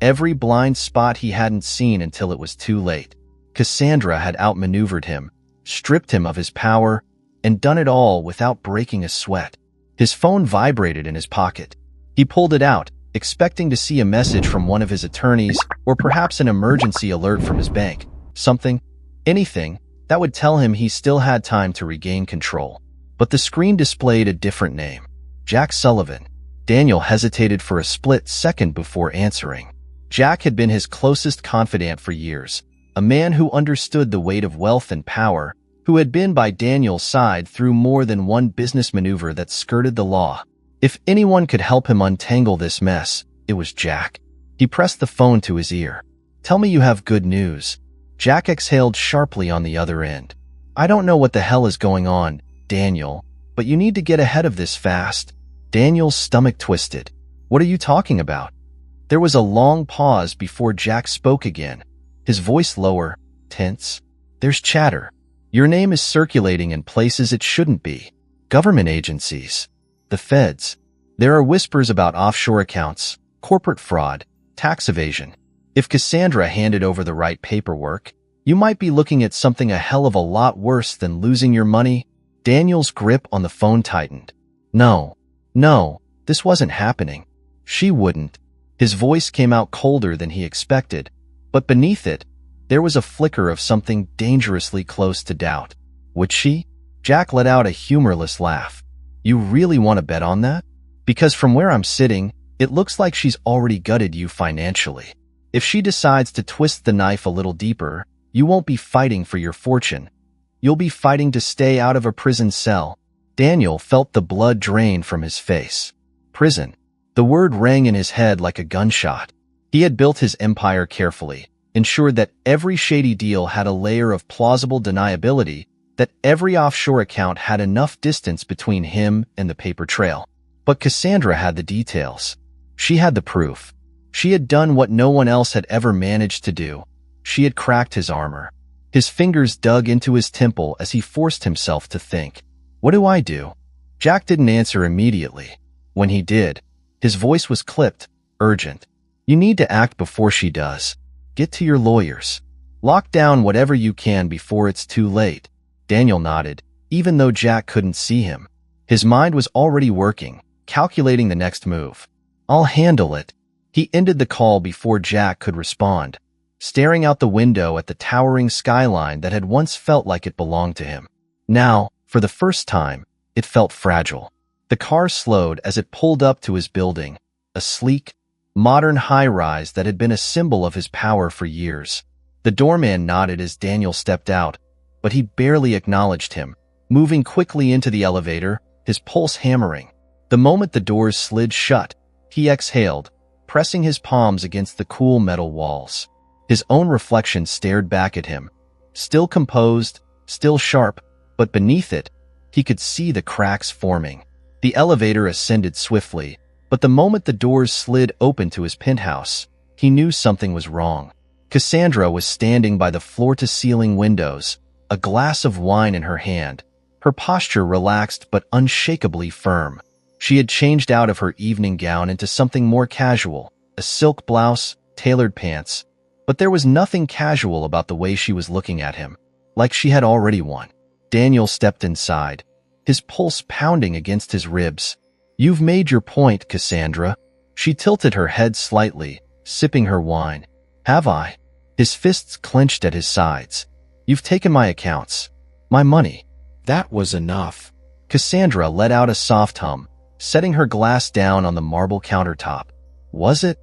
every blind spot he hadn't seen until it was too late. Cassandra had outmaneuvered him, stripped him of his power, and done it all without breaking a sweat. His phone vibrated in his pocket. He pulled it out, expecting to see a message from one of his attorneys or perhaps an emergency alert from his bank. Something, anything, that would tell him he still had time to regain control. But the screen displayed a different name. Jack Sullivan. Daniel hesitated for a split second before answering. Jack had been his closest confidant for years, a man who understood the weight of wealth and power, who had been by Daniel's side through more than one business maneuver that skirted the law. If anyone could help him untangle this mess, it was Jack. He pressed the phone to his ear. "Tell me you have good news." Jack exhaled sharply on the other end. "I don't know what the hell is going on, Daniel, but you need to get ahead of this fast." Daniel's stomach twisted. "What are you talking about?" There was a long pause before Jack spoke again, his voice lower, tense. "There's chatter. Your name is circulating in places it shouldn't be. Government agencies. The feds. There are whispers about offshore accounts, corporate fraud, tax evasion. If Cassandra handed over the right paperwork, you might be looking at something a hell of a lot worse than losing your money." Daniel's grip on the phone tightened. No, this wasn't happening. She wouldn't. His voice came out colder than he expected, but beneath it, there was a flicker of something dangerously close to doubt. Would she? Jack let out a humorless laugh. "You really want to bet on that? Because from where I'm sitting, it looks like she's already gutted you financially. If she decides to twist the knife a little deeper, you won't be fighting for your fortune. You'll be fighting to stay out of a prison cell." Daniel felt the blood drain from his face. Prison. The word rang in his head like a gunshot. He had built his empire carefully, ensured that every shady deal had a layer of plausible deniability, that every offshore account had enough distance between him and the paper trail. But Cassandra had the details. She had the proof. She had done what no one else had ever managed to do. She had cracked his armor. His fingers dug into his temple as he forced himself to think. What do I do? Jack didn't answer immediately. When he did, his voice was clipped, urgent. You need to act before she does. Get to your lawyers. Lock down whatever you can before it's too late. Daniel nodded, even though Jack couldn't see him. His mind was already working, calculating the next move. I'll handle it. He ended the call before Jack could respond, staring out the window at the towering skyline that had once felt like it belonged to him. Now, for the first time, it felt fragile. The car slowed as it pulled up to his building, a sleek, modern high-rise that had been a symbol of his power for years. The doorman nodded as Daniel stepped out, but he barely acknowledged him, moving quickly into the elevator, his pulse hammering. The moment the doors slid shut, he exhaled, pressing his palms against the cool metal walls. His own reflection stared back at him, still composed, still sharp, but beneath it, he could see the cracks forming. The elevator ascended swiftly, but the moment the doors slid open to his penthouse, he knew something was wrong. Cassandra was standing by the floor-to-ceiling windows, a glass of wine in her hand, her posture relaxed but unshakably firm. She had changed out of her evening gown into something more casual, a silk blouse, tailored pants, but there was nothing casual about the way she was looking at him, like she had already won. Daniel stepped inside, his pulse pounding against his ribs. You've made your point, Cassandra. She tilted her head slightly, sipping her wine. Have I? His fists clenched at his sides. You've taken my accounts, my money. That was enough. Cassandra let out a soft hum, setting her glass down on the marble countertop. Was it?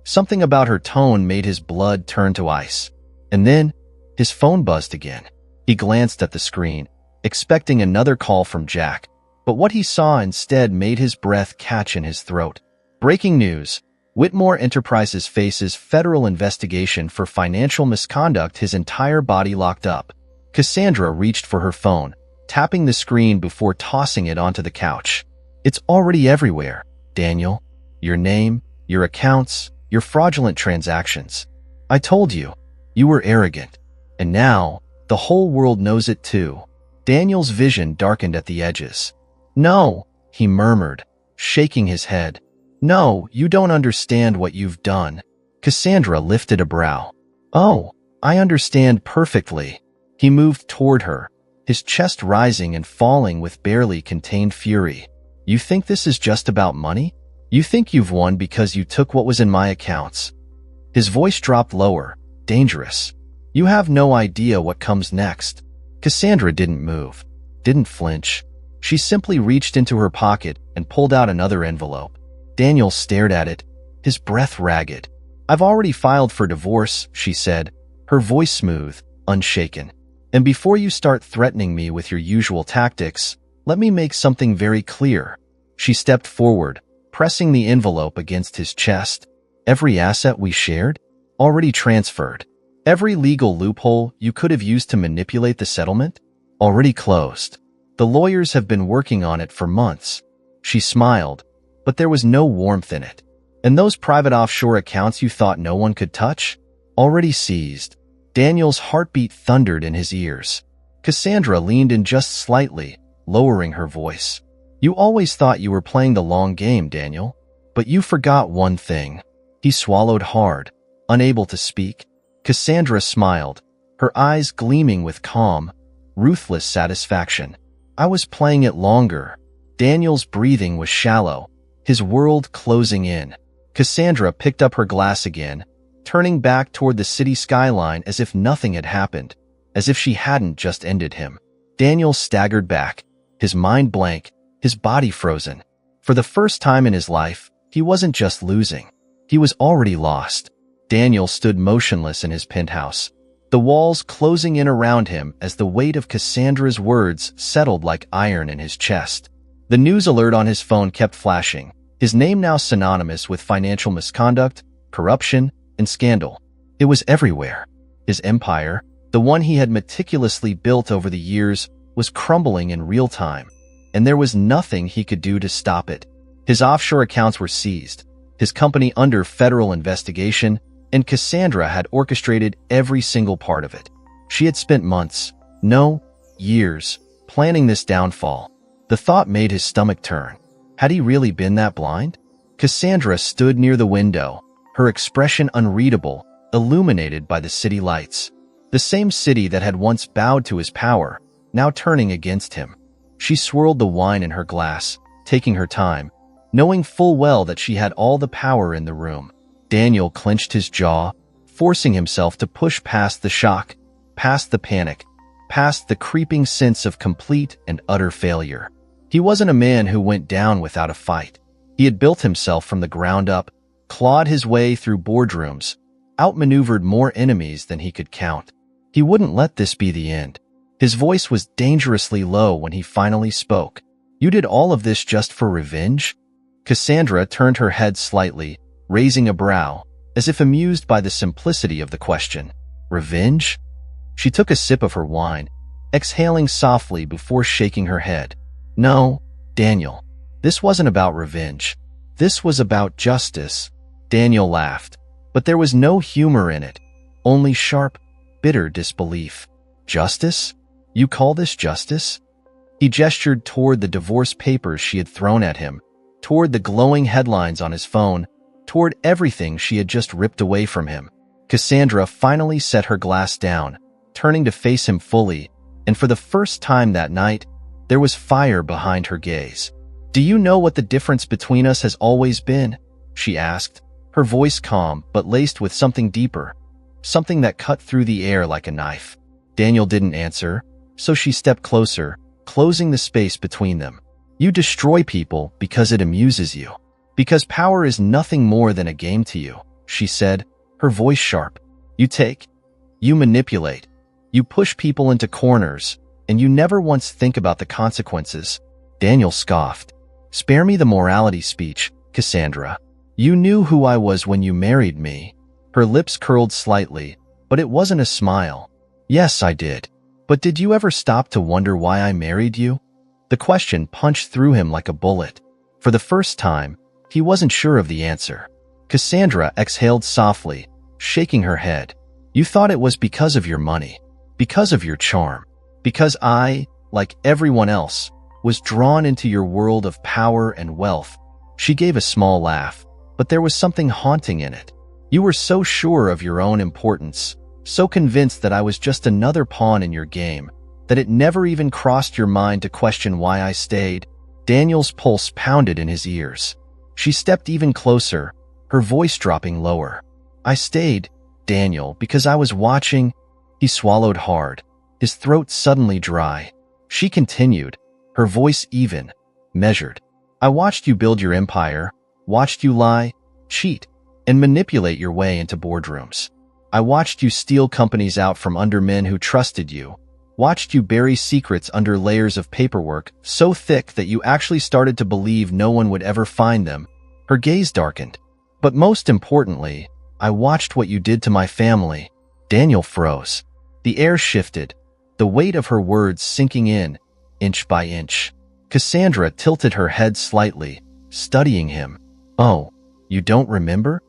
Something about her tone made his blood turn to ice. And then, his phone buzzed again. He glanced at the screen, expecting another call from Jack, but what he saw instead made his breath catch in his throat. Breaking news. Whitmore Enterprises faces federal investigation for financial misconduct. His entire body locked up. Cassandra reached for her phone, tapping the screen before tossing it onto the couch. It's already everywhere, Daniel. Your name, your accounts, your fraudulent transactions. I told you, you were arrogant. And now, the whole world knows it too. Daniel's vision darkened at the edges. No, he murmured, shaking his head. No, you don't understand what you've done. Cassandra lifted a brow. Oh, I understand perfectly. He moved toward her, his chest rising and falling with barely contained fury. You think this is just about money? You think you've won because you took what was in my accounts? His voice dropped lower, dangerous. You have no idea what comes next. Cassandra didn't move, didn't flinch. She simply reached into her pocket and pulled out another envelope. Daniel stared at it, his breath ragged. I've already filed for divorce, she said, her voice smooth, unshaken. And before you start threatening me with your usual tactics, let me make something very clear. She stepped forward, pressing the envelope against his chest. Every asset we shared? Already transferred. Every legal loophole you could have used to manipulate the settlement? Already closed. The lawyers have been working on it for months. She smiled, but there was no warmth in it. And those private offshore accounts you thought no one could touch? Already seized. Daniel's heartbeat thundered in his ears. Cassandra leaned in just slightly, lowering her voice. You always thought you were playing the long game, Daniel. But you forgot one thing. He swallowed hard, unable to speak. Cassandra smiled, her eyes gleaming with calm, ruthless satisfaction. I was playing it longer. Daniel's breathing was shallow, his world closing in. Cassandra picked up her glass again, turning back toward the city skyline as if nothing had happened, as if she hadn't just ended him. Daniel staggered back, his mind blank, his body frozen. For the first time in his life, he wasn't just losing. He was already lost. Daniel stood motionless in his penthouse, the walls closing in around him as the weight of Cassandra's words settled like iron in his chest. The news alert on his phone kept flashing, his name now synonymous with financial misconduct, corruption, and scandal. It was everywhere. His empire, the one he had meticulously built over the years, was crumbling in real time, and there was nothing he could do to stop it. His offshore accounts were seized, his company under federal investigation, and Cassandra had orchestrated every single part of it. She had spent months, no, years, planning this downfall. The thought made his stomach turn. Had he really been that blind? Cassandra stood near the window, her expression unreadable, illuminated by the city lights. The same city that had once bowed to his power, now turning against him. She swirled the wine in her glass, taking her time, knowing full well that she had all the power in the room. Daniel clenched his jaw, forcing himself to push past the shock, past the panic, past the creeping sense of complete and utter failure. He wasn't a man who went down without a fight. He had built himself from the ground up, clawed his way through boardrooms, outmaneuvered more enemies than he could count. He wouldn't let this be the end. His voice was dangerously low when he finally spoke. You did all of this just for revenge? Cassandra turned her head slightly, raising a brow, as if amused by the simplicity of the question. Revenge? She took a sip of her wine, exhaling softly before shaking her head. No, Daniel, this wasn't about revenge. This was about justice. Daniel laughed, but there was no humor in it, only sharp, bitter disbelief. Justice? You call this justice? He gestured toward the divorce papers she had thrown at him, toward the glowing headlines on his phone, toward everything she had just ripped away from him. Cassandra finally set her glass down, turning to face him fully, and for the first time that night, there was fire behind her gaze. Do you know what the difference between us has always been? She asked, her voice calm but laced with something deeper, something that cut through the air like a knife. Daniel didn't answer, so she stepped closer, closing the space between them. You destroy people because it amuses you. Because power is nothing more than a game to you, she said, her voice sharp. You take, You manipulate. You push people into corners, and you never once think about the consequences." Daniel scoffed. "Spare me the morality speech, Cassandra. You knew who I was when you married me." Her lips curled slightly, but it wasn't a smile. "Yes, I did. But did you ever stop to wonder why I married you?" The question punched through him like a bullet. For the first time, he wasn't sure of the answer. Cassandra exhaled softly, shaking her head. "You thought it was because of your money, because of your charm, because I, like everyone else, was drawn into your world of power and wealth." She gave a small laugh, but there was something haunting in it. "You were so sure of your own importance, so convinced that I was just another pawn in your game, that it never even crossed your mind to question why I stayed." Daniel's pulse pounded in his ears. She stepped even closer, her voice dropping lower. "I stayed, Daniel, because I was watching." He swallowed hard, his throat suddenly dry. She continued, her voice even, measured. "I watched you build your empire, watched you lie, cheat, and manipulate your way into boardrooms. I watched you steal companies out from under men who trusted you, watched you bury secrets under layers of paperwork so thick that you actually started to believe no one would ever find them." Her gaze darkened. "But most importantly, I watched what you did to my family." Daniel froze. The air shifted, the weight of her words sinking in, inch by inch. Cassandra tilted her head slightly, studying him. "Oh, you don't remember?"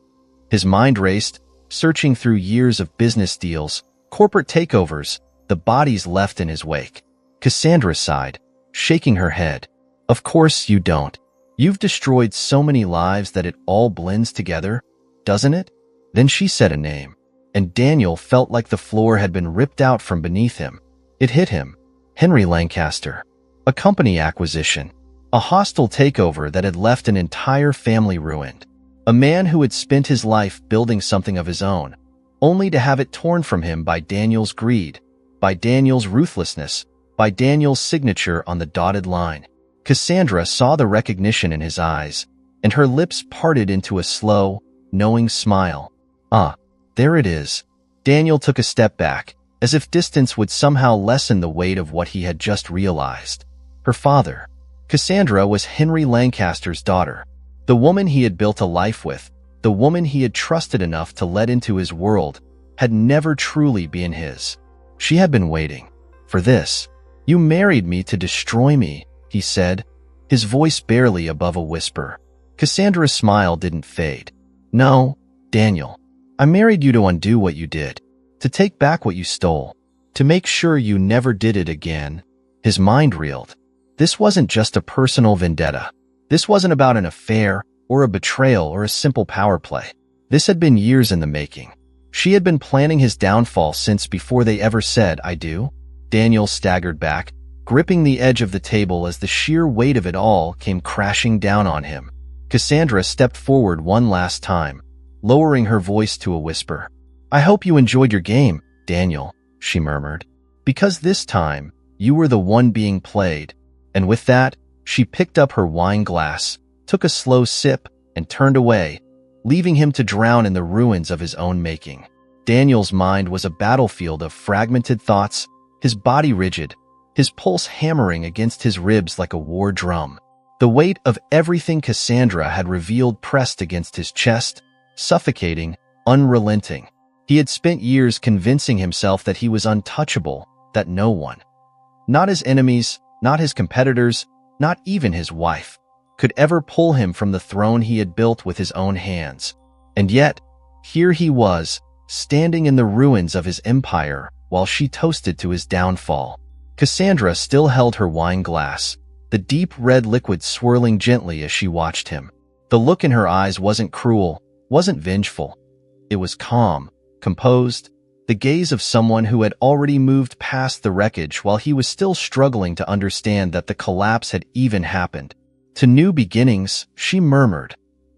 His mind raced, searching through years of business deals, corporate takeovers, the bodies left in his wake. Cassandra sighed, shaking her head. "Of course you don't. You've destroyed so many lives that it all blends together, doesn't it?" Then she said a name, and Daniel felt like the floor had been ripped out from beneath him. It hit him. Henry Lancaster. A company acquisition. A hostile takeover that had left an entire family ruined. A man who had spent his life building something of his own, only to have it torn from him by Daniel's greed, by Daniel's ruthlessness, by Daniel's signature on the dotted line. Cassandra saw the recognition in his eyes, and her lips parted into a slow, knowing smile. "Ah, there it is." Daniel took a step back, as if distance would somehow lessen the weight of what he had just realized. Her father. Cassandra was Henry Lancaster's daughter. The woman he had built a life with, the woman he had trusted enough to let into his world, had never truly been his. She had been waiting for this. "You married me to destroy me," he said, his voice barely above a whisper. Cassandra's smile didn't fade. "No, Daniel. I married you to undo what you did, to take back what you stole, to make sure you never did it again." His mind reeled. This wasn't just a personal vendetta. This wasn't about an affair, or a betrayal, or a simple power play. This had been years in the making. She had been planning his downfall since before they ever said, "I do." Daniel staggered back, gripping the edge of the table as the sheer weight of it all came crashing down on him. Cassandra stepped forward one last time, lowering her voice to a whisper. "I hope you enjoyed your game, Daniel," she murmured. "Because this time, you were the one being played." And with that, she picked up her wine glass, took a slow sip, and turned away, leaving him to drown in the ruins of his own making. Daniel's mind was a battlefield of fragmented thoughts, his body rigid, his pulse hammering against his ribs like a war drum. The weight of everything Cassandra had revealed pressed against his chest, suffocating, unrelenting. He had spent years convincing himself that he was untouchable, that no one, not his enemies, not his competitors, not even his wife, could ever pull him from the throne he had built with his own hands. And yet, here he was, standing in the ruins of his empire while she toasted to his downfall. Cassandra still held her wine glass, the deep red liquid swirling gently as she watched him. The look in her eyes wasn't cruel, wasn't vengeful. It was calm, composed, the gaze of someone who had already moved past the wreckage while he was still struggling to understand that the collapse had even happened. "To new beginnings," she murmured,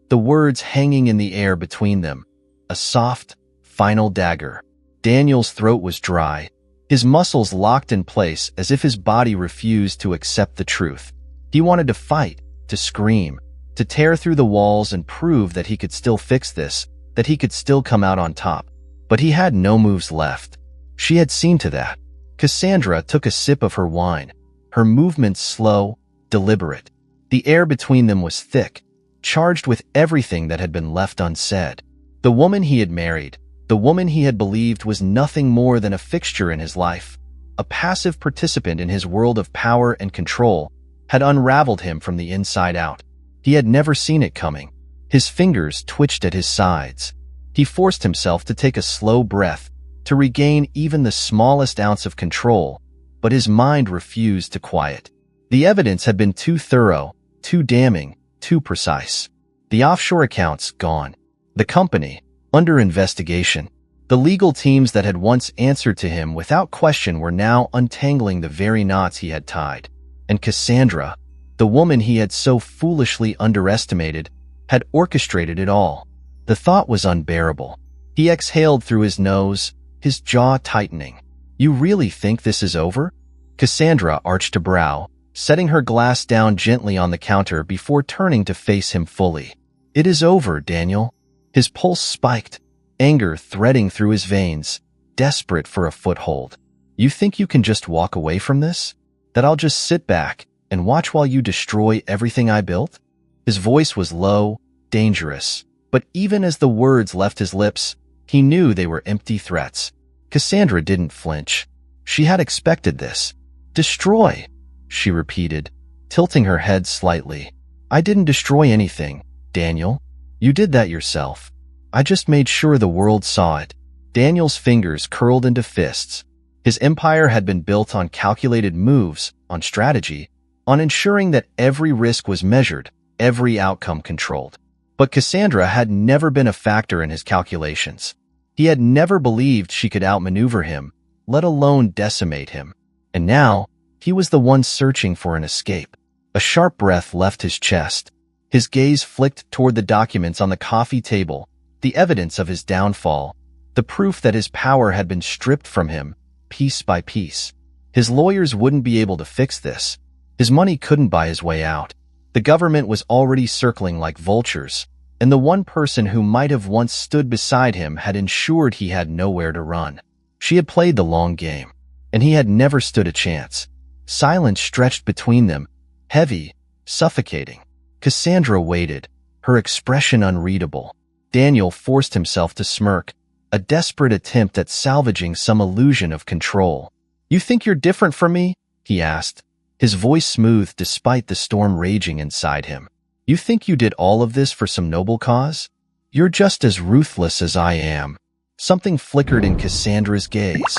the words hanging in the air between them, a soft, final dagger. Daniel's throat was dry, his muscles locked in place as if his body refused to accept the truth. He wanted to fight, to scream, to tear through the walls and prove that he could still fix this, that he could still come out on top. But he had no moves left. She had seen to that. Cassandra took a sip of her wine, her movements slow, deliberate. The air between them was thick, charged with everything that had been left unsaid. The woman he had married, the woman he had believed was nothing more than a fixture in his life, a passive participant in his world of power and control, had unraveled him from the inside out. He had never seen it coming. His fingers twitched at his sides. He forced himself to take a slow breath, to regain even the smallest ounce of control, but his mind refused to quiet. The evidence had been too thorough, too damning, too precise. The offshore accounts gone. The company under investigation. The legal teams that had once answered to him without question were now untangling the very knots he had tied. And Cassandra, the woman he had so foolishly underestimated, had orchestrated it all. The thought was unbearable. He exhaled through his nose, his jaw tightening. "You really think this is over?" Cassandra arched a brow, setting her glass down gently on the counter before turning to face him fully. "It is over, Daniel." His pulse spiked, anger threading through his veins, desperate for a foothold. "You think you can just walk away from this? That I'll just sit back and watch while you destroy everything I built?" His voice was low, dangerous, but even as the words left his lips, he knew they were empty threats. Cassandra didn't flinch. She had expected this. "Destroy," she repeated, tilting her head slightly. "I didn't destroy anything, Daniel. You did that yourself. I just made sure the world saw it." Daniel's fingers curled into fists. His empire had been built on calculated moves, on strategy, on ensuring that every risk was measured, every outcome controlled. But Cassandra had never been a factor in his calculations. He had never believed she could outmaneuver him, let alone decimate him. And now, he was the one searching for an escape. A sharp breath left his chest. His gaze flicked toward the documents on the coffee table, the evidence of his downfall, the proof that his power had been stripped from him, piece by piece. His lawyers wouldn't be able to fix this. His money couldn't buy his way out. The government was already circling like vultures, and the one person who might have once stood beside him had ensured he had nowhere to run. She had played the long game, and he had never stood a chance. Silence stretched between them, heavy, suffocating. Cassandra waited, her expression unreadable. Daniel forced himself to smirk, a desperate attempt at salvaging some illusion of control. "You think you're different from me?" he asked, his voice smooth despite the storm raging inside him. "You think you did all of this for some noble cause? You're just as ruthless as I am." Something flickered in Cassandra's gaze.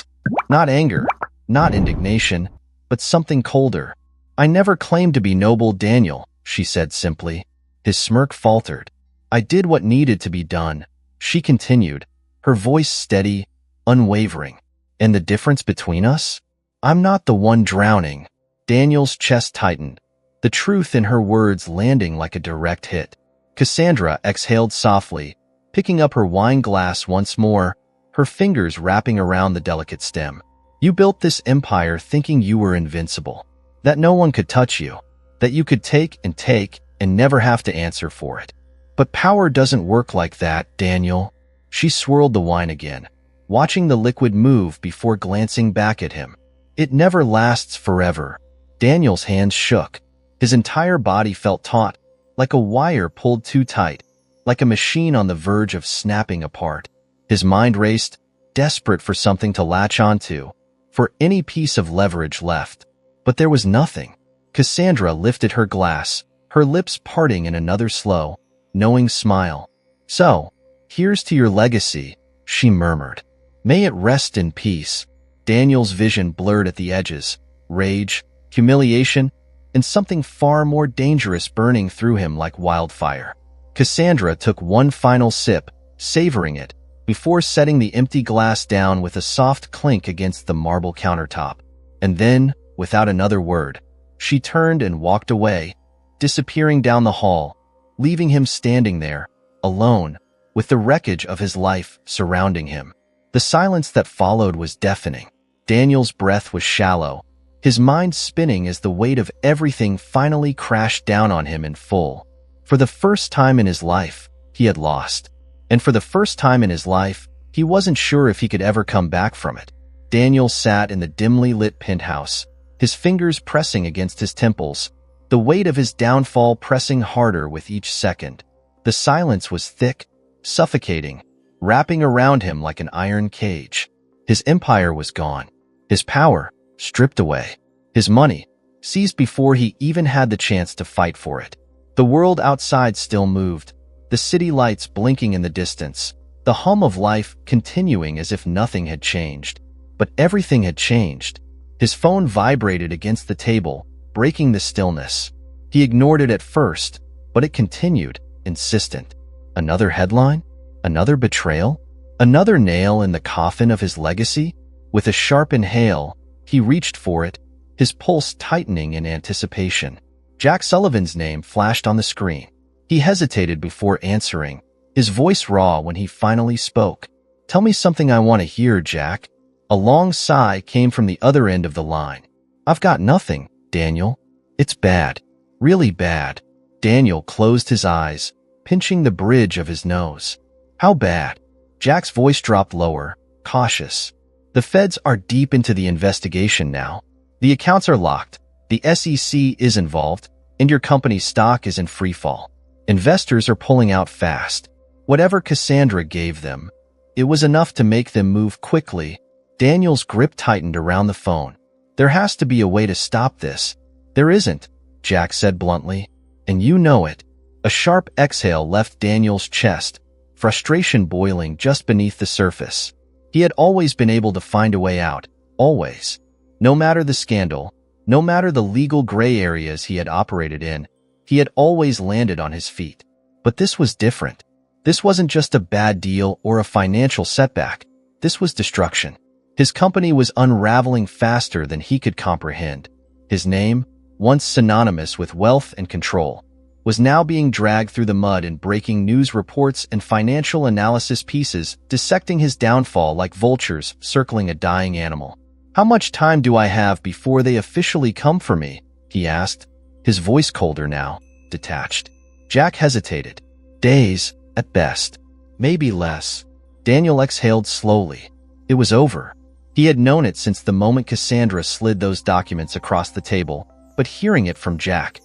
Not anger, not indignation, but something colder. "I never claimed to be noble, Daniel," she said simply. His smirk faltered. "I did what needed to be done," she continued, her voice steady, unwavering. "And the difference between us? I'm not the one drowning." Daniel's chest tightened, the truth in her words landing like a direct hit. Cassandra exhaled softly, picking up her wine glass once more, her fingers wrapping around the delicate stem. "You built this empire thinking you were invincible, that no one could touch you, that you could take and never have to answer for it. But power doesn't work like that, Daniel." She swirled the wine again, watching the liquid move before glancing back at him. "It never lasts forever." Daniel's hands shook. His entire body felt taut, like a wire pulled too tight, like a machine on the verge of snapping apart. His mind raced, desperate for something to latch onto, for any piece of leverage left. But there was nothing. Cassandra lifted her glass, her lips parting in another slow, knowing smile. "So, here's to your legacy," she murmured. "May it rest in peace." Daniel's vision blurred at the edges, rage, humiliation, and something far more dangerous burning through him like wildfire. Cassandra took one final sip, savoring it, before setting the empty glass down with a soft clink against the marble countertop. And then, without another word, she turned and walked away, disappearing down the hall, leaving him standing there, alone, with the wreckage of his life surrounding him. The silence that followed was deafening. Daniel's breath was shallow, his mind spinning as the weight of everything finally crashed down on him in full. For the first time in his life, he had lost. And for the first time in his life, he wasn't sure if he could ever come back from it. Daniel sat in the dimly lit penthouse, his fingers pressing against his temples, the weight of his downfall pressing harder with each second. The silence was thick, suffocating, wrapping around him like an iron cage. His empire was gone, his power stripped away, his money seized before he even had the chance to fight for it. The world outside still moved, the city lights blinking in the distance, the hum of life continuing as if nothing had changed. But everything had changed. His phone vibrated against the table, breaking the stillness. He ignored it at first, but it continued, insistent. Another headline? Another betrayal? Another nail in the coffin of his legacy? With a sharp inhale, he reached for it, his pulse tightening in anticipation. Jack Sullivan's name flashed on the screen. He hesitated before answering, his voice raw when he finally spoke. "Tell me something I want to hear, Jack." A long sigh came from the other end of the line. "I've got nothing, Daniel. It's bad. Really bad." Daniel closed his eyes, pinching the bridge of his nose. "How bad?" Jack's voice dropped lower, cautious. "The feds are deep into the investigation now. The accounts are locked, the SEC is involved, and your company's stock is in freefall. Investors are pulling out fast. Whatever Cassandra gave them, it was enough to make them move quickly." Daniel's grip tightened around the phone. "There has to be a way to stop this." "There isn't," Jack said bluntly, "and you know it." A sharp exhale left Daniel's chest, frustration boiling just beneath the surface. He had always been able to find a way out, always. No matter the scandal, no matter the legal gray areas he had operated in, he had always landed on his feet. But this was different. This wasn't just a bad deal or a financial setback. This was destruction. His company was unraveling faster than he could comprehend. His name, once synonymous with wealth and control, was now being dragged through the mud in breaking news reports and financial analysis pieces, dissecting his downfall like vultures circling a dying animal. "How much time do I have before they officially come for me?" he asked, his voice colder now, detached. Jack hesitated. "Days, at best. Maybe less." Daniel exhaled slowly. It was over. He had known it since the moment Cassandra slid those documents across the table, but hearing it from Jack,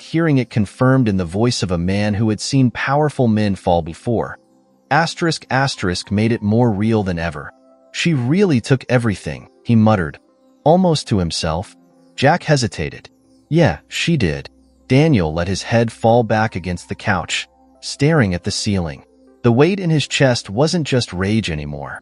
hearing it confirmed in the voice of a man who had seen powerful men fall before, made it more real than ever. "She really took everything," he muttered, almost to himself. Jack hesitated. "Yeah, she did." Daniel let his head fall back against the couch, staring at the ceiling. The weight in his chest wasn't just rage anymore.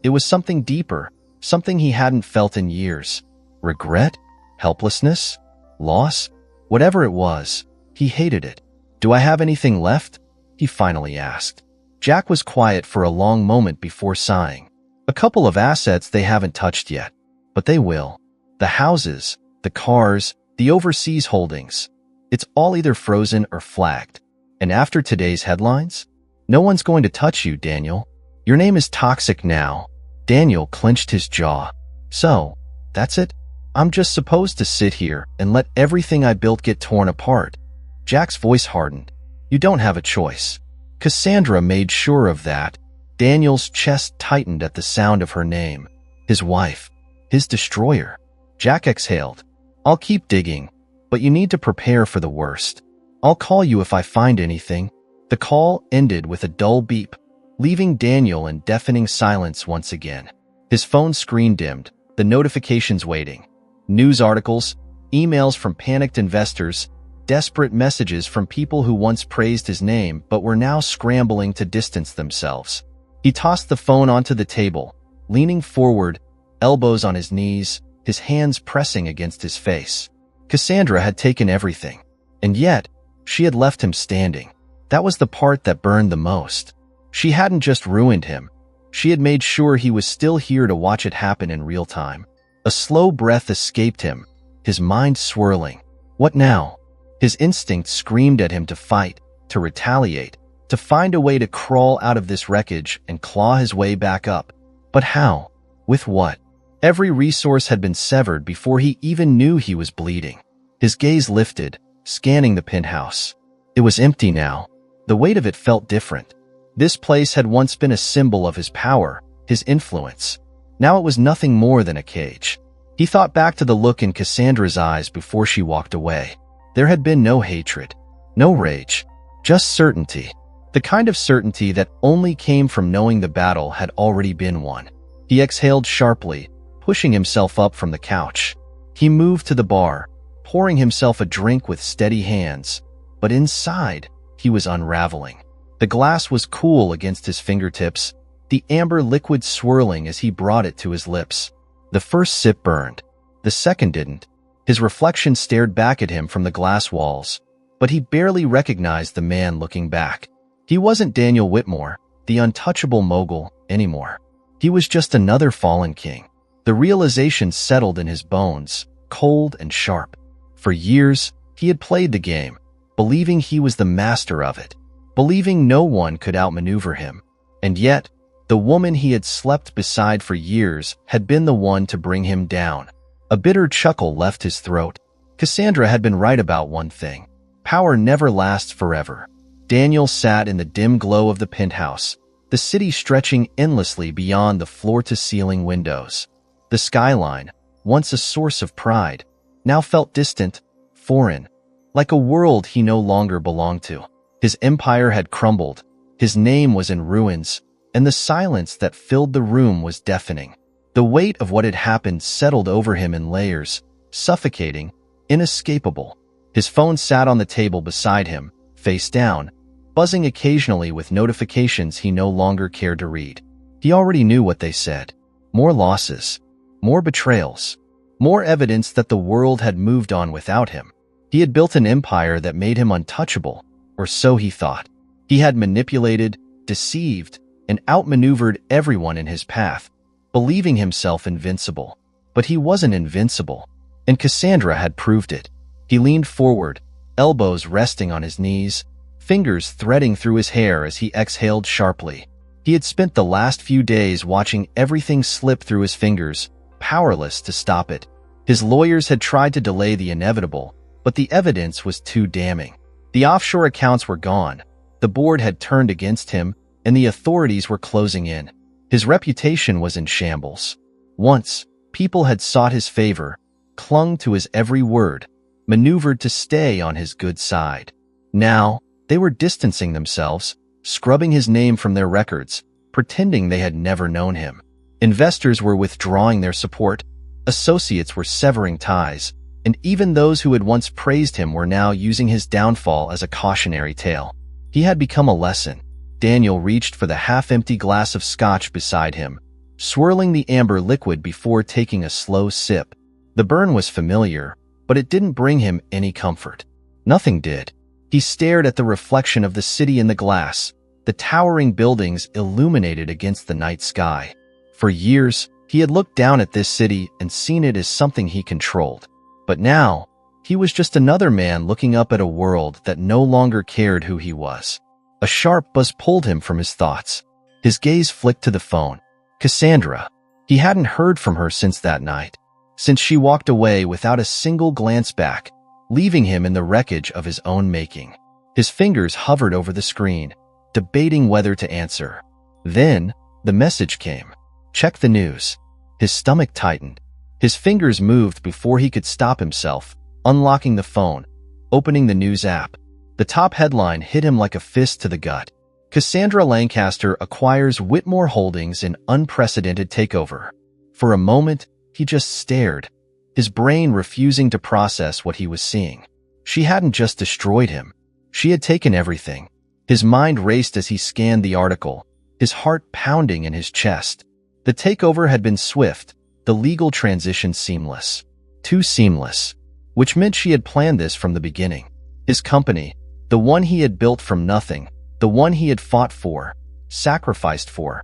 It was something deeper, something he hadn't felt in years. Regret? Helplessness? Loss? Whatever it was, he hated it. "Do I have anything left?" he finally asked. Jack was quiet for a long moment before sighing. "A couple of assets they haven't touched yet, but they will. The houses, the cars, the overseas holdings. It's all either frozen or flagged. And after today's headlines, no one's going to touch you, Daniel. Your name is toxic now." Daniel clenched his jaw. "So, that's it? I'm just supposed to sit here and let everything I built get torn apart?" Jack's voice hardened. "You don't have a choice. Cassandra made sure of that." Daniel's chest tightened at the sound of her name. His wife. His destroyer. Jack exhaled. "I'll keep digging, but you need to prepare for the worst. I'll call you if I find anything." The call ended with a dull beep, leaving Daniel in deafening silence once again. His phone screen dimmed, the notifications waiting. News articles, emails from panicked investors, desperate messages from people who once praised his name but were now scrambling to distance themselves. He tossed the phone onto the table, leaning forward, elbows on his knees, his hands pressing against his face. Cassandra had taken everything, and yet she had left him standing. That was the part that burned the most. She hadn't just ruined him. She had made sure he was still here to watch it happen in real time. A slow breath escaped him, his mind swirling. What now? His instinct screamed at him to fight, to retaliate, to find a way to crawl out of this wreckage and claw his way back up. But how? With what? Every resource had been severed before he even knew he was bleeding. His gaze lifted, scanning the penthouse. It was empty now. The weight of it felt different. This place had once been a symbol of his power, his influence. Now it was nothing more than a cage. He thought back to the look in Cassandra's eyes before she walked away. There had been no hatred, no rage, just certainty. The kind of certainty that only came from knowing the battle had already been won. He exhaled sharply, pushing himself up from the couch. He moved to the bar, pouring himself a drink with steady hands. But inside, he was unraveling. The glass was cool against his fingertips, the amber liquid swirling as he brought it to his lips. The first sip burned. The second didn't. His reflection stared back at him from the glass walls, but he barely recognized the man looking back. He wasn't Daniel Whitmore, the untouchable mogul, anymore. He was just another fallen king. The realization settled in his bones, cold and sharp. For years, he had played the game, believing he was the master of it, believing no one could outmaneuver him. And yet, the woman he had slept beside for years had been the one to bring him down. A bitter chuckle left his throat. Cassandra had been right about one thing. Power never lasts forever. Daniel sat in the dim glow of the penthouse, the city stretching endlessly beyond the floor-to-ceiling windows. The skyline, once a source of pride, now felt distant, foreign, like a world he no longer belonged to. His empire had crumbled, his name was in ruins, and the silence that filled the room was deafening. The weight of what had happened settled over him in layers, suffocating, inescapable. His phone sat on the table beside him, face down, buzzing occasionally with notifications he no longer cared to read. He already knew what they said. More losses, more betrayals, more evidence that the world had moved on without him. He had built an empire that made him untouchable, or so he thought. He had manipulated, deceived, and outmaneuvered everyone in his path, believing himself invincible. But he wasn't invincible, and Cassandra had proved it. He leaned forward, elbows resting on his knees, fingers threading through his hair as he exhaled sharply. He had spent the last few days watching everything slip through his fingers, powerless to stop it. His lawyers had tried to delay the inevitable, but the evidence was too damning. The offshore accounts were gone, the board had turned against him, and the authorities were closing in. His reputation was in shambles. Once, people had sought his favor, clung to his every word, maneuvered to stay on his good side. Now, they were distancing themselves, scrubbing his name from their records, pretending they had never known him. Investors were withdrawing their support, associates were severing ties, and even those who had once praised him were now using his downfall as a cautionary tale. He had become a lesson. Daniel reached for the half-empty glass of scotch beside him, swirling the amber liquid before taking a slow sip. The burn was familiar, but it didn't bring him any comfort. Nothing did. He stared at the reflection of the city in the glass, the towering buildings illuminated against the night sky. For years, he had looked down at this city and seen it as something he controlled. But now, he was just another man looking up at a world that no longer cared who he was. A sharp buzz pulled him from his thoughts. His gaze flicked to the phone. Cassandra. He hadn't heard from her since that night, since she walked away without a single glance back, leaving him in the wreckage of his own making. His fingers hovered over the screen, debating whether to answer. Then, the message came. Check the news. His stomach tightened. His fingers moved before he could stop himself, unlocking the phone, opening the news app. The top headline hit him like a fist to the gut. Cassandra Lancaster acquires Whitmore Holdings in unprecedented takeover. For a moment, he just stared, his brain refusing to process what he was seeing. She hadn't just destroyed him. She had taken everything. His mind raced as he scanned the article, his heart pounding in his chest. The takeover had been swift, the legal transition seamless. Too seamless. Which meant she had planned this from the beginning. His company, the one he had built from nothing, the one he had fought for, sacrificed for.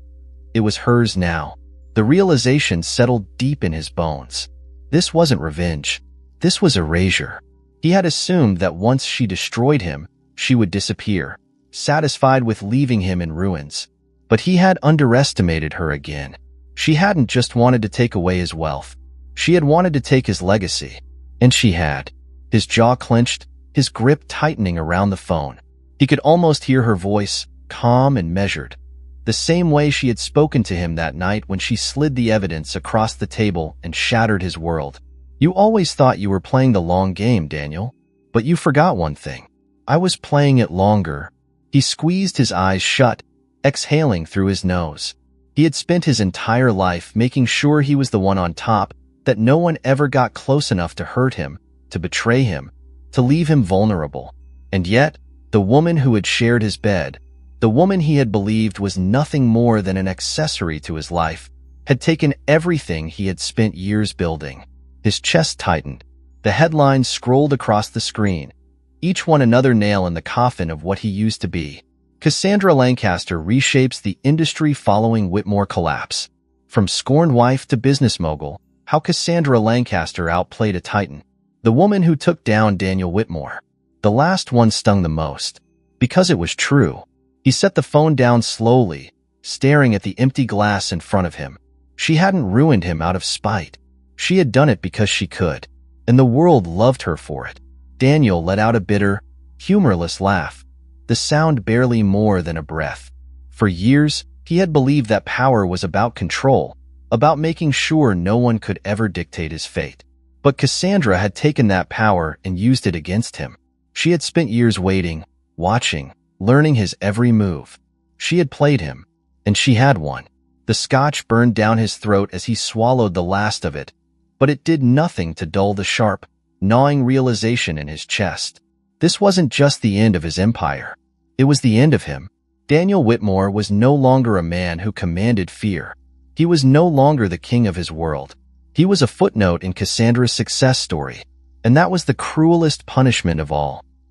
It was hers now. The realization settled deep in his bones. This wasn't revenge. This was erasure. He had assumed that once she destroyed him, she would disappear, satisfied with leaving him in ruins. But he had underestimated her again. She hadn't just wanted to take away his wealth. She had wanted to take his legacy. And she had. His jaw clenched, his grip tightening around the phone. He could almost hear her voice, calm and measured. the same way she had spoken to him that night when she slid the evidence across the table and shattered his world. "You always thought you were playing the long game, Daniel. But you forgot one thing. I was playing it longer." He squeezed his eyes shut, exhaling through his nose. He had spent his entire life making sure he was the one on top, that no one ever got close enough to hurt him, to betray him, to leave him vulnerable. And yet, the woman who had shared his bed, the woman he had believed was nothing more than an accessory to his life, had taken everything he had spent years building. His chest tightened. The headlines scrolled across the screen, each one another nail in the coffin of what he used to be. Cassandra Lancaster reshapes the industry following Whitmore collapse. From scorned wife to business mogul, how Cassandra Lancaster outplayed a titan. The woman who took down Daniel Whitmore. The last one stung the most. Because it was true. He set the phone down slowly, staring at the empty glass in front of him. She hadn't ruined him out of spite. She had done it because she could. And the world loved her for it. Daniel let out a bitter, humorless laugh, the sound barely more than a breath. For years, he had believed that power was about control, about making sure no one could ever dictate his fate. But Cassandra had taken that power and used it against him. She had spent years waiting, watching, learning his every move. She had played him, and she had won. The scotch burned down his throat as he swallowed the last of it, but it did nothing to dull the sharp, gnawing realization in his chest. This wasn't just the end of his empire. It was the end of him. Daniel Whitmore was no longer a man who commanded fear. He was no longer the king of his world. He was a footnote in Cassandra's success story, and that was the cruelest punishment of all.